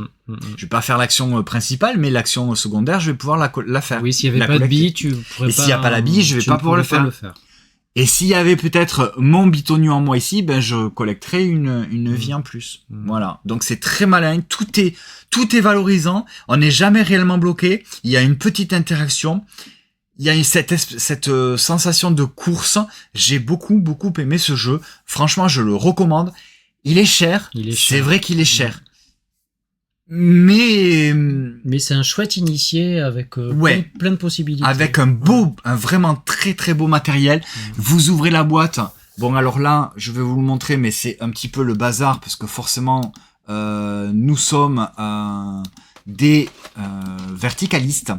Je vais pas faire l'action principale, mais l'action secondaire, je vais pouvoir la faire. Oui, s'il y avait pas de bille, tu pourrais pas. Et s'il y a pas la bille, je vais pas pouvoir le faire. Et s'il y avait peut-être mon bitonio en moi ici, je collecterais une vie en plus. Voilà. Donc c'est très malin, tout est valorisant, on n'est jamais réellement bloqué, il y a une petite interaction. Il y a cette sensation de course. J'ai beaucoup aimé ce jeu. Franchement, je le recommande. Il est cher. C'est vrai qu'il est cher. Mais c'est un chouette initié avec plein de possibilités. Avec un vraiment très très beau matériel. Vous ouvrez la boîte. Bon, alors là, je vais vous le montrer, mais c'est un petit peu le bazar parce que forcément, nous sommes des verticalistes.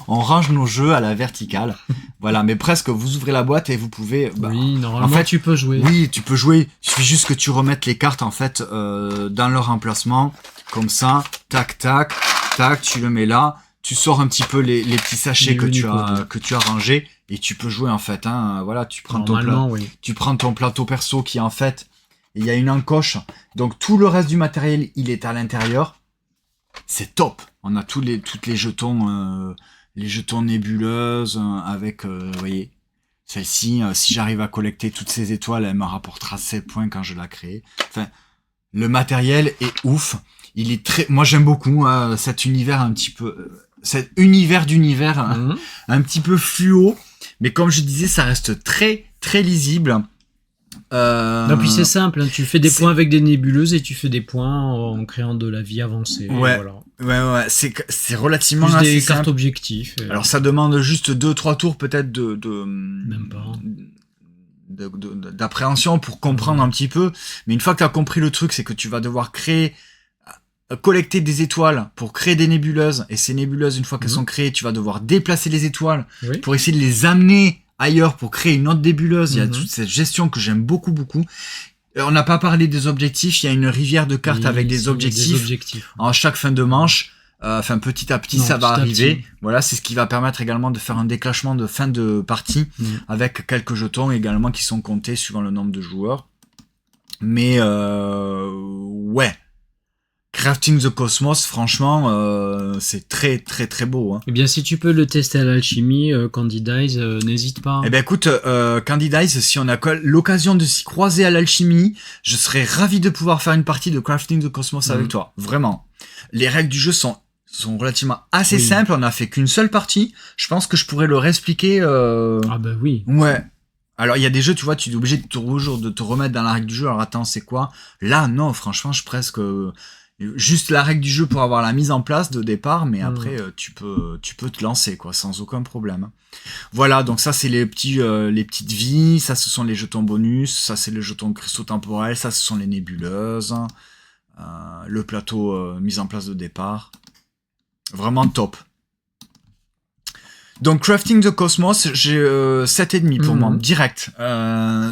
On range nos jeux à la verticale. Voilà, mais presque, vous ouvrez la boîte et vous pouvez... oui, normalement, en fait, tu peux jouer. Oui, tu peux jouer. Il suffit juste que tu remettes les cartes, en fait, dans leur emplacement. Comme ça, tac, tac, tac, tu le mets là. Tu sors un petit peu les petits sachets que tu as rangés et tu peux jouer, en fait. Hein. Voilà, tu prends ton plateau perso qui, en fait, il y a une encoche. Donc, tout le reste du matériel, il est à l'intérieur. C'est top. On a toutes les jetons nébuleuses avec, vous voyez, celle-ci. Si j'arrive à collecter toutes ces étoiles, elle me rapportera 7 points quand je la crée. Enfin, le matériel est ouf. Il est très, moi j'aime beaucoup cet univers un petit peu, cet univers d'univers un petit peu fluo. Mais comme je disais, ça reste très très lisible. Non, puis c'est simple, hein, tu fais des points avec des nébuleuses et tu fais des points en créant de la vie avancée. Ouais, voilà. ouais, c'est relativement plus assez des simple. Cartes objectifs. Alors ça demande juste 2-3 tours peut-être même pas. D'appréhension pour comprendre un petit peu. Mais une fois que tu as compris le truc, c'est que tu vas devoir collecter des étoiles pour créer des nébuleuses. Et ces nébuleuses, une fois qu'elles sont créées, tu vas devoir déplacer les étoiles pour essayer de les amener ailleurs pour créer une autre nébuleuse. Il y a toute cette gestion que j'aime beaucoup, beaucoup. On n'a pas parlé des objectifs. Il y a une rivière de cartes avec des objectifs. En chaque fin de manche. Enfin, petit à petit, ça va arriver. Voilà, c'est ce qui va permettre également de faire un déclenchement de fin de partie avec quelques jetons également qui sont comptés suivant le nombre de joueurs. Mais ouais. Crafting the Cosmos, franchement, c'est très très très beau. Hein. Eh bien, si tu peux le tester à l'alchimie, Candidize, n'hésite pas. Eh ben écoute, Candidize, si on a l'occasion de s'y croiser à l'alchimie, je serais ravi de pouvoir faire une partie de Crafting the Cosmos avec toi. Vraiment. Les règles du jeu sont relativement assez simples. On n'a fait qu'une seule partie. Je pense que je pourrais leur expliquer. Ah bah oui. Ouais. Alors il y a des jeux, tu vois, tu es obligé de te remettre dans la règle du jeu. Alors attends, c'est quoi? Là, non, franchement, je presque juste la règle du jeu pour avoir la mise en place de départ, mais après tu peux te lancer quoi, sans aucun problème. Voilà, donc ça c'est les petites vies, ça ce sont les jetons bonus, ça c'est les jetons cristaux temporels, ça ce sont les nébuleuses, le plateau mise en place de départ. Vraiment top. Donc Crafting the Cosmos, j'ai 7,5 pour moi, direct.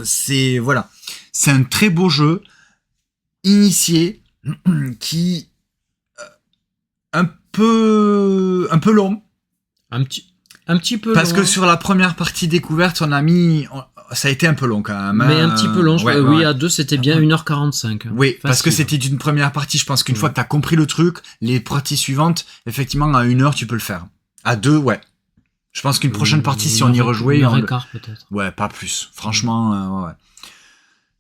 C'est un très beau jeu, initié, qui un peu long. Un petit peu parce long. Que sur la première partie découverte, ça a été un peu long quand même. Mais un petit peu long. Oui, à 2, c'était bien 1h45. Oui, facile. Parce que c'était d'une première partie. Je pense qu'une fois que t'as compris le truc, les parties suivantes, effectivement, à 1 heure, tu peux le faire. À 2, ouais. Je pense qu'une prochaine partie, si on y rejouait... 1h15 peut-être. Ouais, pas plus. Franchement, ouais.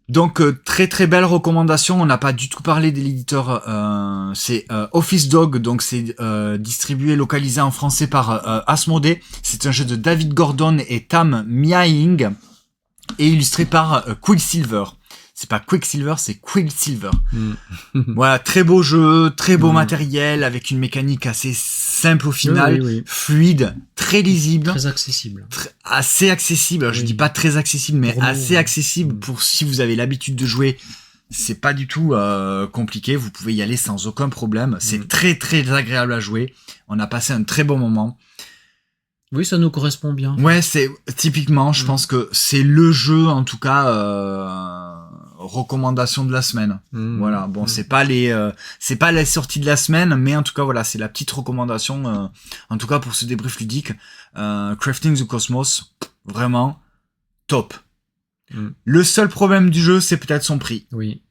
Donc, très très belle recommandation. On n'a pas du tout parlé de l'éditeur. C'est Office Dog. Donc, c'est distribué, localisé en français par Asmodée. C'est un jeu de David Gordon et Tam Miaing. Et illustré par Quicksilver. C'est pas Quicksilver, c'est Quicksilver. Voilà, très beau jeu, très beau matériel, avec une mécanique assez simple au final, fluide, très lisible. Très accessible. Assez accessible. Alors, je dis pas très accessible, mais assez accessible pour si vous avez l'habitude de jouer. C'est pas du tout compliqué, vous pouvez y aller sans aucun problème. C'est très très agréable à jouer. On a passé un très bon moment. Oui, ça nous correspond bien. Ouais, c'est typiquement, je pense que c'est le jeu, en tout cas, recommandation de la semaine. Voilà, bon, c'est pas les sorties de la semaine, mais en tout cas, voilà, c'est la petite recommandation, en tout cas pour ce débrief ludique. Crafting the Cosmos, vraiment top. Le seul problème du jeu, c'est peut-être son prix. Oui.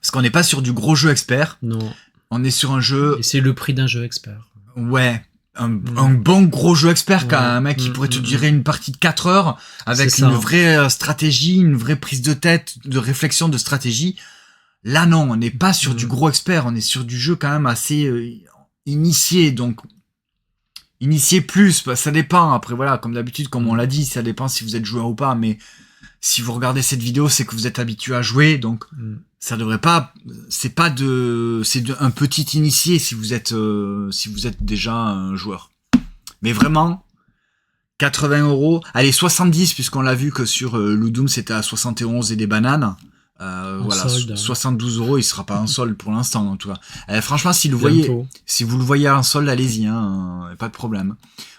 Parce qu'on n'est pas sur du gros jeu expert. Non. On est sur un jeu... Et c'est le prix d'un jeu expert. Ouais. Un bon gros jeu expert quand un mec qui pourrait te durer une partie de 4 heures avec une vraie stratégie, une vraie prise de tête, de réflexion, de stratégie. Là non, on n'est pas sur du gros expert, on est sur du jeu quand même assez initié, donc initié plus, ça dépend. Après voilà, comme d'habitude, comme on l'a dit, ça dépend si vous êtes joueur ou pas, mais si vous regardez cette vidéo, c'est que vous êtes habitué à jouer, donc ça devrait pas, c'est un petit initié si vous êtes déjà un joueur. Mais vraiment, 80 €, allez 70 puisqu'on l'a vu que sur Ludum c'était à 71 et des bananes. Voilà, solde, 72 €, il sera pas en solde pour l'instant en tout cas. Franchement, si vous le voyez en solde, allez-y, pas de problème.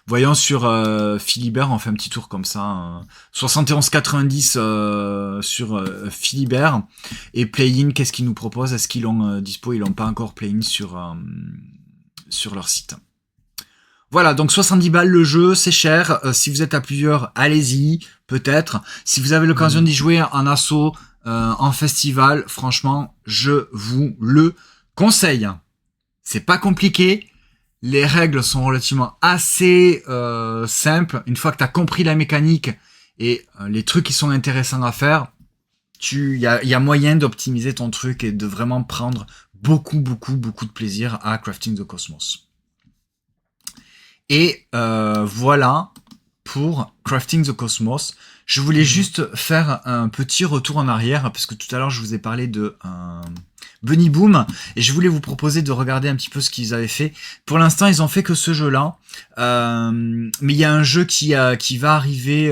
Voyons sur Philibert, on fait un petit tour comme ça. 71,90 sur Philibert. Et Play-in, qu'est-ce qu'ils nous proposent? Est-ce qu'ils l'ont dispo? Ils l'ont pas encore Play-in sur leur site. Voilà, donc 70 balles le jeu, c'est cher. Si vous êtes à plusieurs, allez-y, peut-être. Si vous avez l'occasion d'y jouer en asso, en festival, franchement, je vous le conseille. C'est pas compliqué. Les règles sont relativement assez simples. Une fois que tu as compris la mécanique et les trucs qui sont intéressants à faire, il y a moyen d'optimiser ton truc et de vraiment prendre beaucoup de plaisir à Crafting the Cosmos. Et voilà pour Crafting the Cosmos. Je voulais juste faire un petit retour en arrière parce que tout à l'heure je vous ai parlé de Bunny Boom et je voulais vous proposer de regarder un petit peu ce qu'ils avaient fait. Pour l'instant, ils ont fait que ce jeu-là, mais il y a un jeu qui va arriver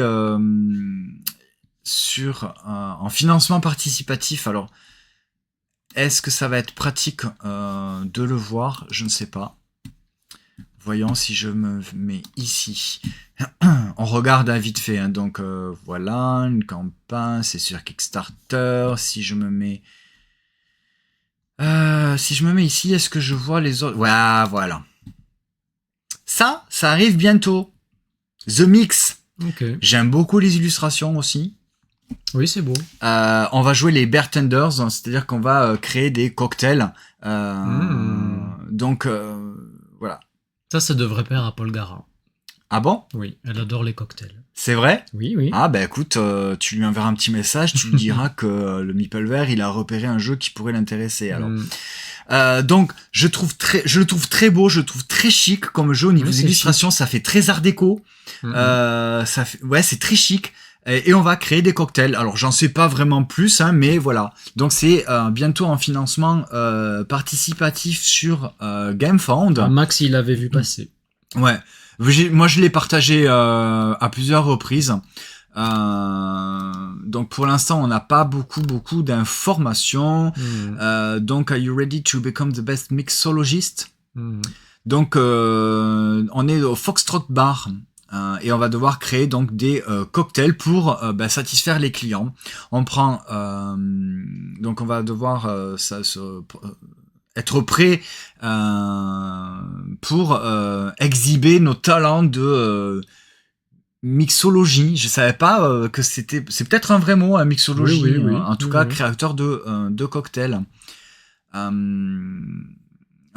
en financement participatif. Alors, est-ce que ça va être pratique de le voir? Je ne sais pas. Voyons si je me mets ici. On regarde vite fait. Hein. Donc voilà, une campagne, c'est sur Kickstarter. Si je me mets ici, est-ce que je vois les autres? Ouais, voilà. Ça arrive bientôt. The Mix. Okay. J'aime beaucoup les illustrations aussi. Oui, c'est beau. On va jouer les bartenders, c'est-à-dire qu'on va créer des cocktails. Donc voilà. Ça devrait plaire à Paul Gara. Ah bon? Oui, elle adore les cocktails. C'est vrai? Oui. Ah bah écoute, tu lui enverras un petit message, tu lui diras que le Meeplevert, il a repéré un jeu qui pourrait l'intéresser. Alors, donc je le trouve très beau, je le trouve très chic comme jeu au niveau des illustrations, ça fait très art déco. C'est très chic. Et on va créer des cocktails. Alors j'en sais pas vraiment plus, hein, mais voilà. Donc c'est bientôt en financement participatif sur GameFound. Max, il l'avait vu passer. Ouais. Moi je l'ai partagé à plusieurs reprises. Donc pour l'instant on n'a pas beaucoup d'informations. Donc are you ready to become the best mixologist? Donc on est au Foxtrot Bar. Et on va devoir créer donc des cocktails pour satisfaire les clients. On prend donc on va devoir être prêt pour exhiber nos talents de mixologie. Je savais pas que c'est peut-être un vrai mot, mixologie. Oui, en tout cas, créateur de cocktails. Un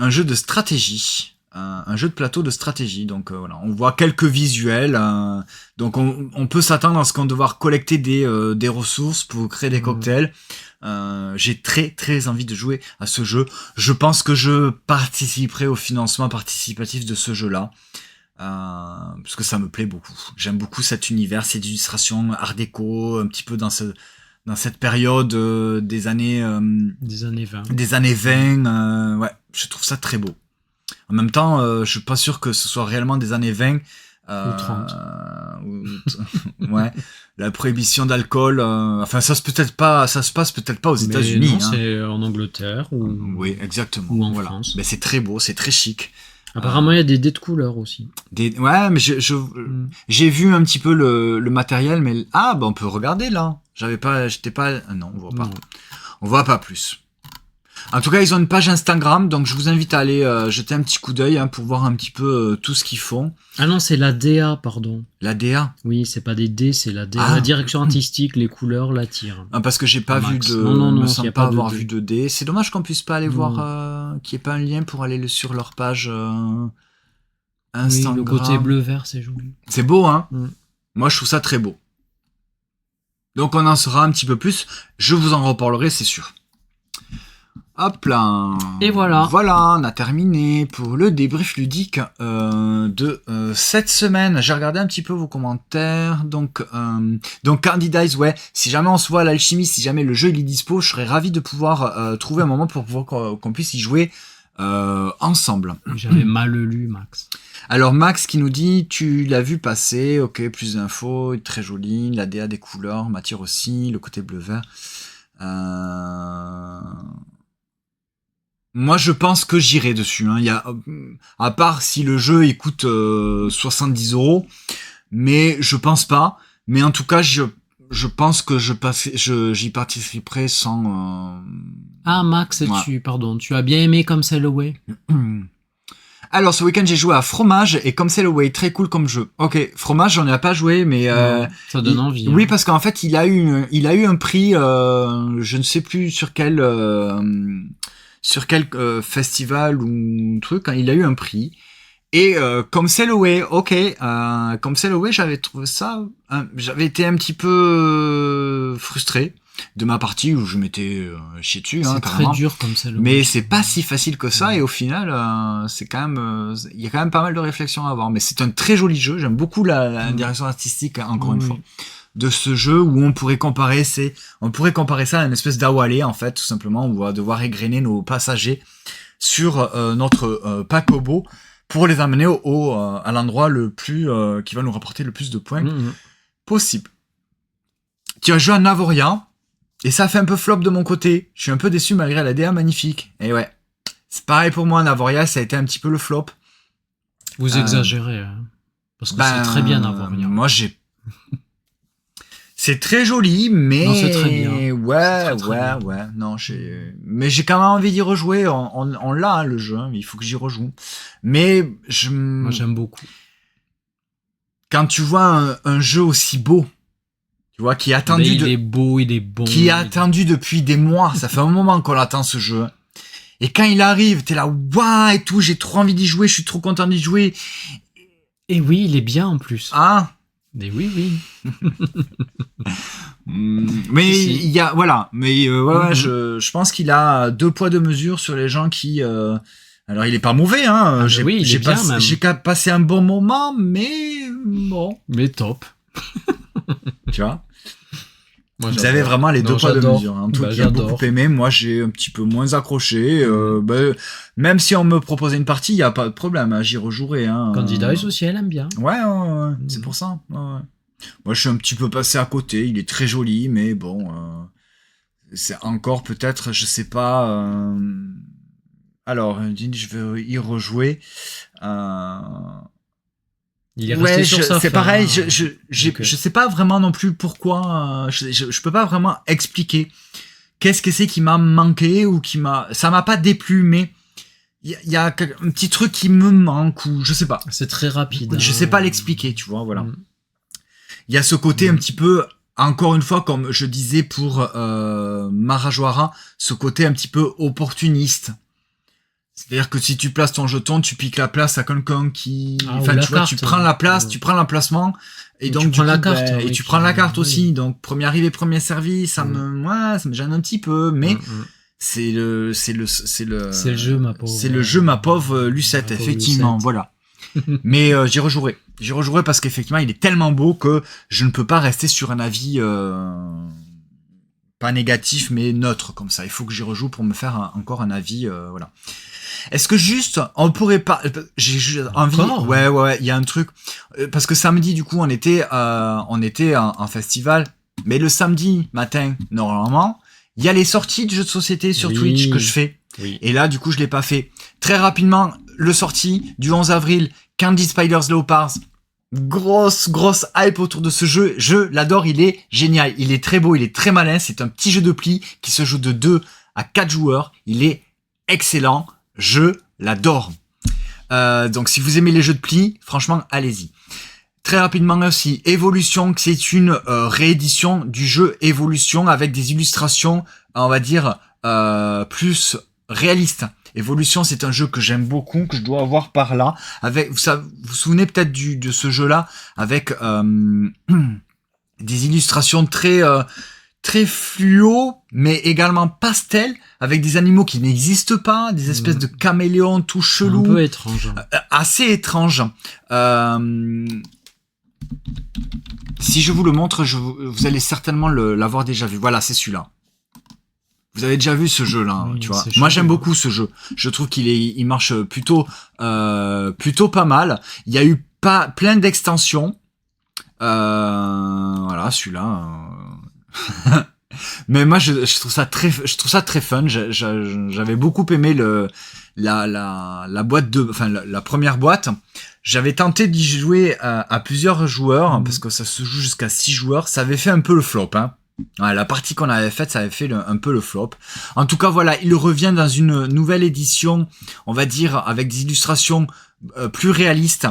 jeu de stratégie. Un jeu de plateau de stratégie. Donc voilà, on voit quelques visuels. Donc on peut s'attendre à ce qu'on devoir collecter des ressources pour créer des cocktails. J'ai très envie de jouer à ce jeu. Je pense que je participerai au financement participatif de ce jeu-là. Parce que ça me plaît beaucoup. J'aime beaucoup cet univers, cette illustration art déco, un petit peu dans cette période des années 20. Des années 20, ouais, je trouve ça très beau. En même temps, je suis pas sûr que ce soit réellement des années 20. Ou 30. Ouais. La prohibition d'alcool, enfin ça se passe peut-être pas aux États-Unis. Non, c'est en Angleterre ou. Oui, exactement. Ou en France. Mais c'est très beau, c'est très chic. Apparemment, il y a des dés de couleurs aussi. Ouais, mais j'ai vu un petit peu le matériel, mais on peut regarder là. Non, on voit pas. On voit pas plus. En tout cas, ils ont une page Instagram, donc je vous invite à aller jeter un petit coup d'œil pour voir un petit peu tout ce qu'ils font. Ah non, c'est la DA, pardon. La DA? Oui, c'est pas des dés, c'est la DA. La direction artistique, les couleurs, la tire. Parce que j'ai pas vu de... Non, me semble pas avoir vu de dés. C'est dommage qu'on puisse pas aller voir, qu'il n'y ait pas un lien pour aller sur leur page Instagram. Oui, le côté bleu-vert, c'est joli. C'est beau, hein? Moi, je trouve ça très beau. Donc, on en saura un petit peu plus. Je vous en reparlerai, c'est sûr. Hop là. Et voilà. Voilà, on a terminé pour le débrief ludique de cette semaine. J'ai regardé un petit peu vos commentaires. Donc Candidize, ouais. Si jamais on se voit à l'Alchimie, si jamais le jeu il est dispo, je serais ravi de pouvoir trouver un moment pour pouvoir qu'on puisse y jouer ensemble. J'avais mal lu, Max. Alors Max qui nous dit, tu l'as vu passer, ok, plus d'infos, très joli, la DA des couleurs, m'attire aussi, le côté bleu-vert. Moi, je pense que j'irai dessus. Hein. Il y a, à part si le jeu il coûte 70 €, mais je pense pas. Mais en tout cas, je pense que j'y participerai sans. Ah Max, ouais. tu as bien aimé Come Sail Away. Alors, ce week-end, j'ai joué à Fromage et Come Sail Away, très cool comme jeu. Ok, Fromage, j'en ai pas joué, mais ça donne envie. Oui, hein. parce qu'en fait, il a eu un prix, je ne sais plus sur quel festival ou truc, hein, il a eu un prix. Et Come Sail Away, ok, Come Sail Away, j'avais trouvé ça, j'avais été un petit peu frustré de ma partie où je m'étais chié dessus. C'est très dur comme ça. Mais c'est pas si facile que ça et au final, c'est quand même, il y a quand même pas mal de réflexions à avoir. Mais c'est un très joli jeu. J'aime beaucoup la direction artistique encore une fois de ce jeu où on pourrait comparer ça à une espèce d'Awale en fait, tout simplement, où on va devoir égrener nos passagers sur notre paquebot pour les amener à l'endroit le plus qui va nous rapporter le plus de points possible. Tu as joué à Navoria. Et ça fait un peu flop de mon côté. Je suis un peu déçu malgré la DA magnifique. Et ouais. C'est pareil pour moi, Navoria, ça a été un petit peu le flop. Vous exagérez. Hein. Parce que c'est très bien Navoria. Moi, c'est très joli, mais... Non, c'est très bien. Ouais. Non, mais j'ai quand même envie d'y rejouer. On l'a, hein, le jeu. Hein. Il faut que j'y rejoue. Mais moi, j'aime beaucoup. Quand tu vois un jeu aussi beau, tu vois, qui est attendu il est beau, il est bon. Qui est attendu depuis des mois. Ça fait un moment qu'on attend ce jeu. Et quand il arrive, t'es là, waouh, et tout, j'ai trop envie d'y jouer, je suis trop content d'y jouer. Et oui, il est bien en plus. Ah. Mais oui. Mais il y a, voilà. Mais je pense qu'il a 2 poids 2 mesures sur les gens qui. Alors il est pas mauvais, hein. J'ai passé un bon moment, mais bon. Mais top. Tu vois. Moi, vous avez vraiment les 2 poids 2 mesures. Hein. Toi qui as beaucoup aimé, moi j'ai un petit peu moins accroché. Même si on me proposait une partie, il y a pas de problème. Hein, j'y rejouerai. Hein. Candidize aussi, elle aime bien. Ouais. C'est pour ça. Ouais. Moi je suis un petit peu passé à côté. Il est très joli, mais bon, c'est encore peut-être, je sais pas. Alors, je vais y rejouer. Il est resté sur sa c'est fin. Pareil, je sais pas vraiment non plus pourquoi, je peux pas vraiment expliquer qu'est-ce que c'est qui m'a manqué ou ça m'a pas déplu, mais il y a un petit truc qui me manque ou je sais pas. C'est très rapide. Je sais pas l'expliquer, tu vois, voilà. Il y a ce côté un petit peu, encore une fois, comme je disais pour Mahajouara, ce côté un petit peu opportuniste. C'est-à-dire que si tu places ton jeton, tu piques la place à quelqu'un qui... tu prends la place, tu prends l'emplacement, et donc tu prends la carte. Et tu prends la carte aussi. Donc, premier arrivé, premier servi, ça me gêne un petit peu, mais c'est le jeu, ma pauvre. C'est le jeu, ma pauvre Lucette, effectivement, Lucette. Voilà. Mais j'y rejouerai. J'y rejouerai parce qu'effectivement, il est tellement beau que je ne peux pas rester sur un avis... pas négatif, mais neutre, comme ça. Il faut que j'y rejoue pour me faire encore un avis, voilà. Est-ce que juste, on pourrait pas, j'ai juste envie, ouais, il y a un truc, parce que samedi, du coup, on était en festival, mais le samedi matin, normalement, il y a les sorties de jeux de société sur Twitch que je fais. Oui. Et là, du coup, je l'ai pas fait. Très rapidement, le sorti du 11 avril, Candy Spiders Leopards. Grosse hype autour de ce jeu. Je l'adore, il est génial. Il est très beau, il est très malin. C'est un petit jeu de pli qui se joue de 2 à 4 joueurs. Il est excellent. Je l'adore. Donc si vous aimez les jeux de pli, franchement, allez-y. Très rapidement aussi, Evolution, c'est une réédition du jeu Evolution avec des illustrations, on va dire, plus réalistes. Evolution, c'est un jeu que j'aime beaucoup, que je dois avoir par là. Avec, vous vous souvenez peut-être de ce jeu-là, avec des illustrations très très fluo, mais également pastel, avec des animaux qui n'existent pas, des espèces de caméléons tout chelous. Un peu étrange. Assez étrange. Si je vous le montre, vous allez certainement l'avoir déjà vu. Voilà, c'est celui-là. Vous avez déjà vu ce jeu-là, tu vois. Moi, j'aime beaucoup ce jeu. Je trouve il marche plutôt pas mal. Il y a eu plein d'extensions. Voilà, celui-là. Mais moi, je trouve ça très fun. J'avais beaucoup aimé la boîte la première boîte. J'avais tenté d'y jouer à plusieurs joueurs, parce que ça se joue jusqu'à 6 joueurs. Ça avait fait un peu le flop, hein. Ouais, la partie qu'on avait faite, ça avait fait un peu le flop. En tout cas, voilà, il revient dans une nouvelle édition, on va dire, avec des illustrations plus réalistes.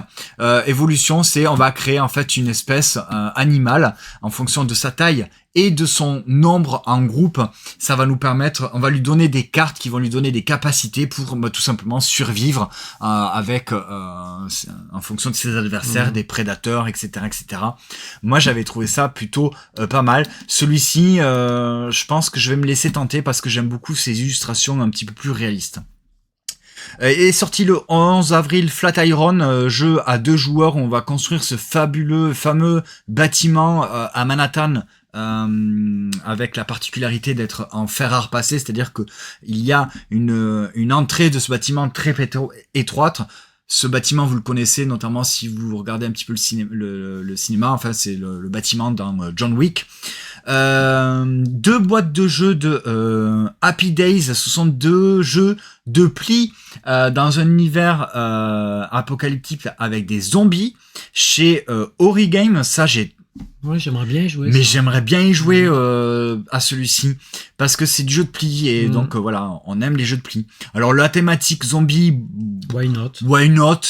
Évolution, on va créer en fait une espèce animale en fonction de sa taille et de son nombre en groupe. Ça va nous permettre, on va lui donner des cartes qui vont lui donner des capacités pour tout simplement survivre avec en fonction de ses adversaires, des prédateurs, etc., etc. Moi, j'avais trouvé ça plutôt pas mal. Celui-ci, je pense que je vais me laisser tenter parce que j'aime beaucoup ces illustrations un petit peu plus réalistes. Est sorti le 11 avril Flatiron, jeu à 2 joueurs où on va construire ce fameux bâtiment à Manhattan, avec la particularité d'être en fer à repasser, c'est-à-dire que il y a une entrée de ce bâtiment très étroite. Ce bâtiment, vous le connaissez notamment si vous regardez un petit peu le cinéma. Enfin, c'est le bâtiment dans John Wick. 2 boîtes de jeux de Happy Days. Ce sont 2 jeux de plis dans un univers apocalyptique avec des zombies chez Ori Games. Ça, Ouais, j'aimerais bien y jouer. Mais j'aimerais bien y jouer à celui-ci parce que c'est du jeu de pli et donc voilà, on aime les jeux de pli. Alors la thématique zombie, why not?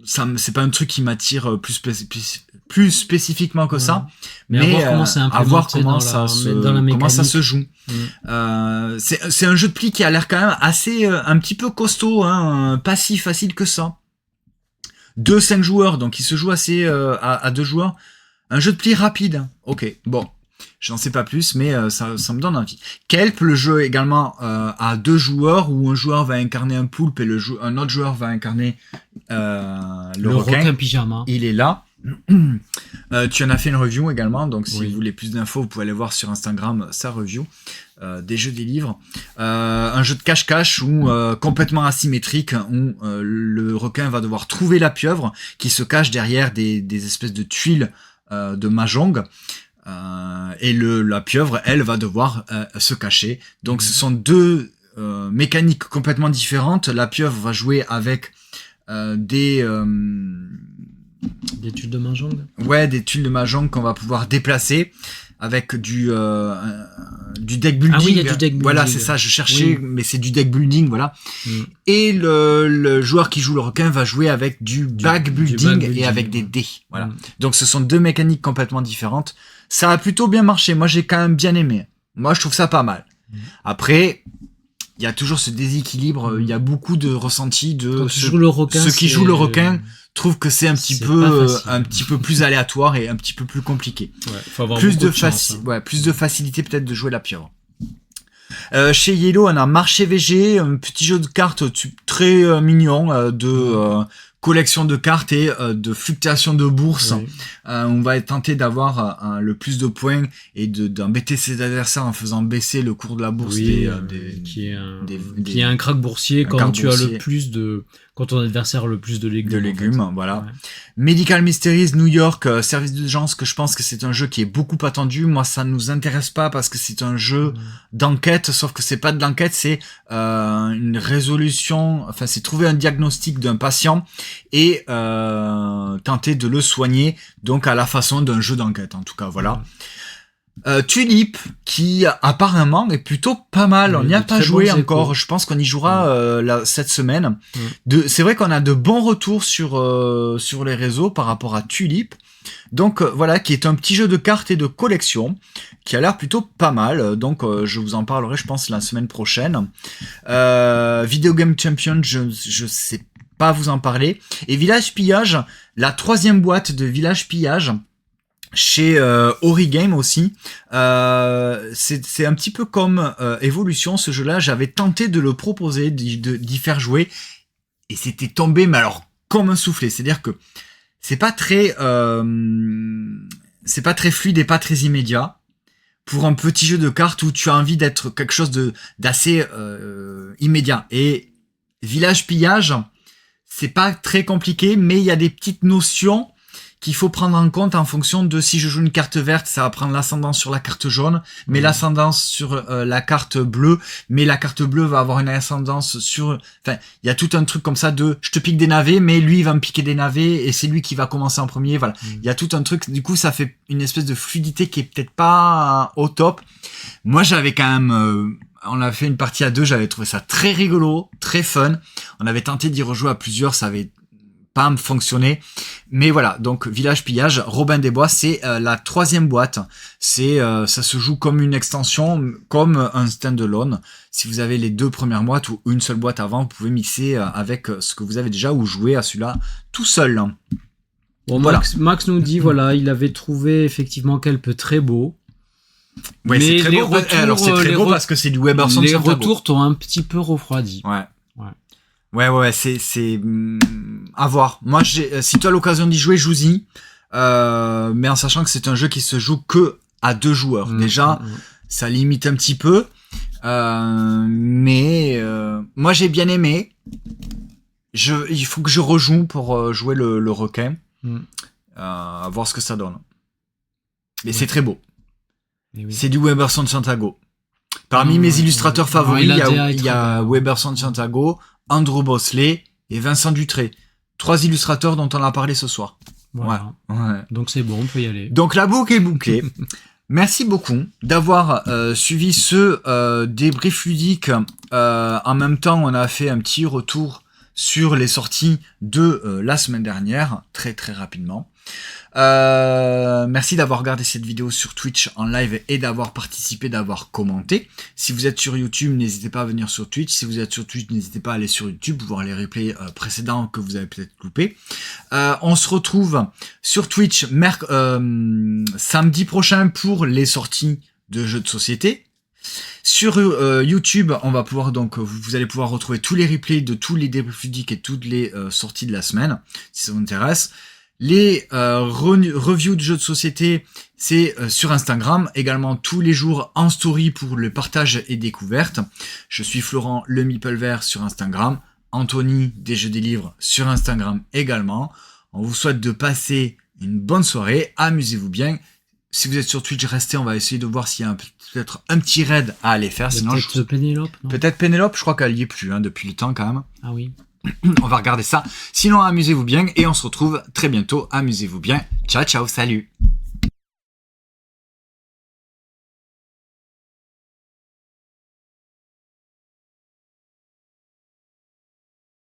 Ça, c'est pas un truc qui m'attire plus spécifiquement que ça. Mais à voir comment ça se joue. C'est un jeu de pli qui a l'air quand même assez un petit peu costaud, hein, pas si facile que ça. 5 joueurs, donc il se joue assez à 2 joueurs. Un jeu de pli rapide. Ok, bon, j'en sais pas plus, mais ça me donne envie. Kelp, le jeu également à 2 joueurs, où un joueur va incarner un poulpe et un autre joueur va incarner le requin pyjama. Il est là. Tu en as fait une review également, donc si vous voulez plus d'infos, vous pouvez aller voir sur Instagram sa review des jeux des livres. Un jeu de cache-cache complètement asymétrique, où le requin va devoir trouver la pieuvre qui se cache derrière des espèces de tuiles de mahjong, et la pieuvre, elle, va devoir se cacher. Donc ce sont 2 mécaniques complètement différentes. La pieuvre va jouer avec des tuiles de mahjong. Ouais, des tuiles de mahjong qu'on va pouvoir déplacer avec du deck building. Ah oui, il y a du deck building. Voilà, c'est ça, je cherchais, mais c'est du deck building, voilà. Et le joueur qui joue le requin va jouer avec du bag building et avec des dés. Voilà. Donc ce sont 2 mécaniques complètement différentes. Ça a plutôt bien marché. Moi, j'ai quand même bien aimé. Moi, je trouve ça pas mal. Après, il y a toujours ce déséquilibre. Il y a beaucoup de ressentis de ceux qui jouent le requin trouvent que c'est un petit peu plus aléatoire et un petit peu plus compliqué. Ouais, faut avoir plus de facilité peut-être de jouer la pieuvre. Chez Yellow, on a Marché VG, un petit jeu de cartes très mignon de collection de cartes et de fluctuation de bourse. On va être tenté d'avoir le plus de points et d'embêter ses adversaires en faisant baisser le cours de la bourse qui est un crack boursier quand tu as le plus de quand ton adversaire a le plus de légumes. Voilà. Ouais. Medical Mysteries New York, service d'urgence, que je pense que c'est un jeu qui est beaucoup attendu. Moi, ça nous intéresse pas parce que c'est un jeu d'enquête, sauf que c'est pas de l'enquête, c'est une résolution, enfin c'est trouver un diagnostic d'un patient et tenter de le soigner, donc à la façon d'un jeu d'enquête, en tout cas, voilà. Tulip, qui apparemment est plutôt pas mal. On n'y a pas joué encore. Je pense qu'on y jouera cette semaine. C'est vrai qu'on a de bons retours sur les réseaux par rapport à Tulip. Donc voilà, qui est un petit jeu de cartes et de collection qui a l'air plutôt pas mal. Donc je vous en parlerai, je pense, la semaine prochaine. Video Game Champion, je sais pas vous en parler. Et Village Pillage, la 3e boîte de Village Pillage. chez Origame aussi. C'est un petit peu comme Evolution, ce jeu-là. J'avais tenté de le proposer, d'y faire jouer, et c'était tombé, mais alors comme un soufflé. C'est-à-dire que c'est pas très fluide et pas très immédiat pour un petit jeu de cartes où tu as envie d'être quelque chose d'assez immédiat. Et Village Pillage, c'est pas très compliqué, mais il y a des petites notions qu'il faut prendre en compte en fonction de si je joue une carte verte, ça va prendre l'ascendance sur la carte jaune, mais l'ascendance sur la carte bleue, mais la carte bleue va avoir une ascendance sur... Enfin, il y a tout un truc comme ça de je te pique des navets, mais lui il va me piquer des navets et c'est lui qui va commencer en premier. Voilà, il y a tout un truc, du coup ça fait une espèce de fluidité qui est peut-être pas au top. Moi j'avais quand même... on a fait une partie à 2, j'avais trouvé ça très rigolo, très fun. On avait tenté d'y rejouer à plusieurs, ça avait pas fonctionné. Mais voilà, donc Village Pillage, Robin des Bois, c'est la 3e boîte. Ça se joue comme une extension, comme un standalone. Si vous avez les 2 premières boîtes ou une seule boîte avant, vous pouvez mixer avec ce que vous avez déjà ou jouer à celui-là tout seul. Bon, voilà. Max nous dit, voilà, il avait trouvé effectivement Kelp très beau. Ouais, c'est très beau. Retours, alors c'est très beau parce que c'est du Weberson. Les retours t'ont un petit peu refroidi. Ouais, c'est à voir. Moi, si tu as l'occasion d'y jouer, joue-y. Mais en sachant que c'est un jeu qui se joue que à 2 joueurs. Déjà, ça limite un petit peu. Mais moi, j'ai bien aimé. Il faut que je rejoue pour jouer le requin. À voir ce que ça donne. Mais c'est très beau. Oui. C'est du Weberson Santiago. Parmi mes illustrateurs favoris, il y a Weberson Santiago, Andrew Bosley et Vincent Dutré. 3 illustrateurs dont on a parlé ce soir. Voilà. Ouais. Donc c'est bon, on peut y aller. Donc la boucle est bouclée. Merci beaucoup d'avoir suivi ce débrief ludique. En même temps, on a fait un petit retour sur les sorties de la semaine dernière, très très rapidement. Merci d'avoir regardé cette vidéo sur Twitch en live et d'avoir participé, d'avoir commenté. Si vous êtes sur YouTube, n'hésitez pas à venir sur Twitch. Si vous êtes sur Twitch, n'hésitez pas à aller sur YouTube pour voir les replays précédents que vous avez peut-être loupés. On se retrouve sur Twitch samedi prochain pour les sorties de jeux de société. Sur YouTube, on va pouvoir vous allez pouvoir retrouver tous les replays de tous les débriefs ludiques et toutes les sorties de la semaine, si ça vous intéresse. Les reviews de jeux de société, c'est sur Instagram, également tous les jours en story pour le partage et découverte. Je suis Florent le Meeple Vert sur Instagram, Anthony des Jeux des Livres sur Instagram également. On vous souhaite de passer une bonne soirée, amusez-vous bien. Si vous êtes sur Twitch, restez, on va essayer de voir s'il y a peut-être un petit raid à aller faire. Sinon, peut-être Pénélope, non ? Peut-être Pénélope, je crois qu'elle y est plus depuis le temps quand même. Ah oui. On va regarder ça. Sinon, amusez-vous bien et on se retrouve très bientôt. Amusez-vous bien. Ciao, ciao, salut.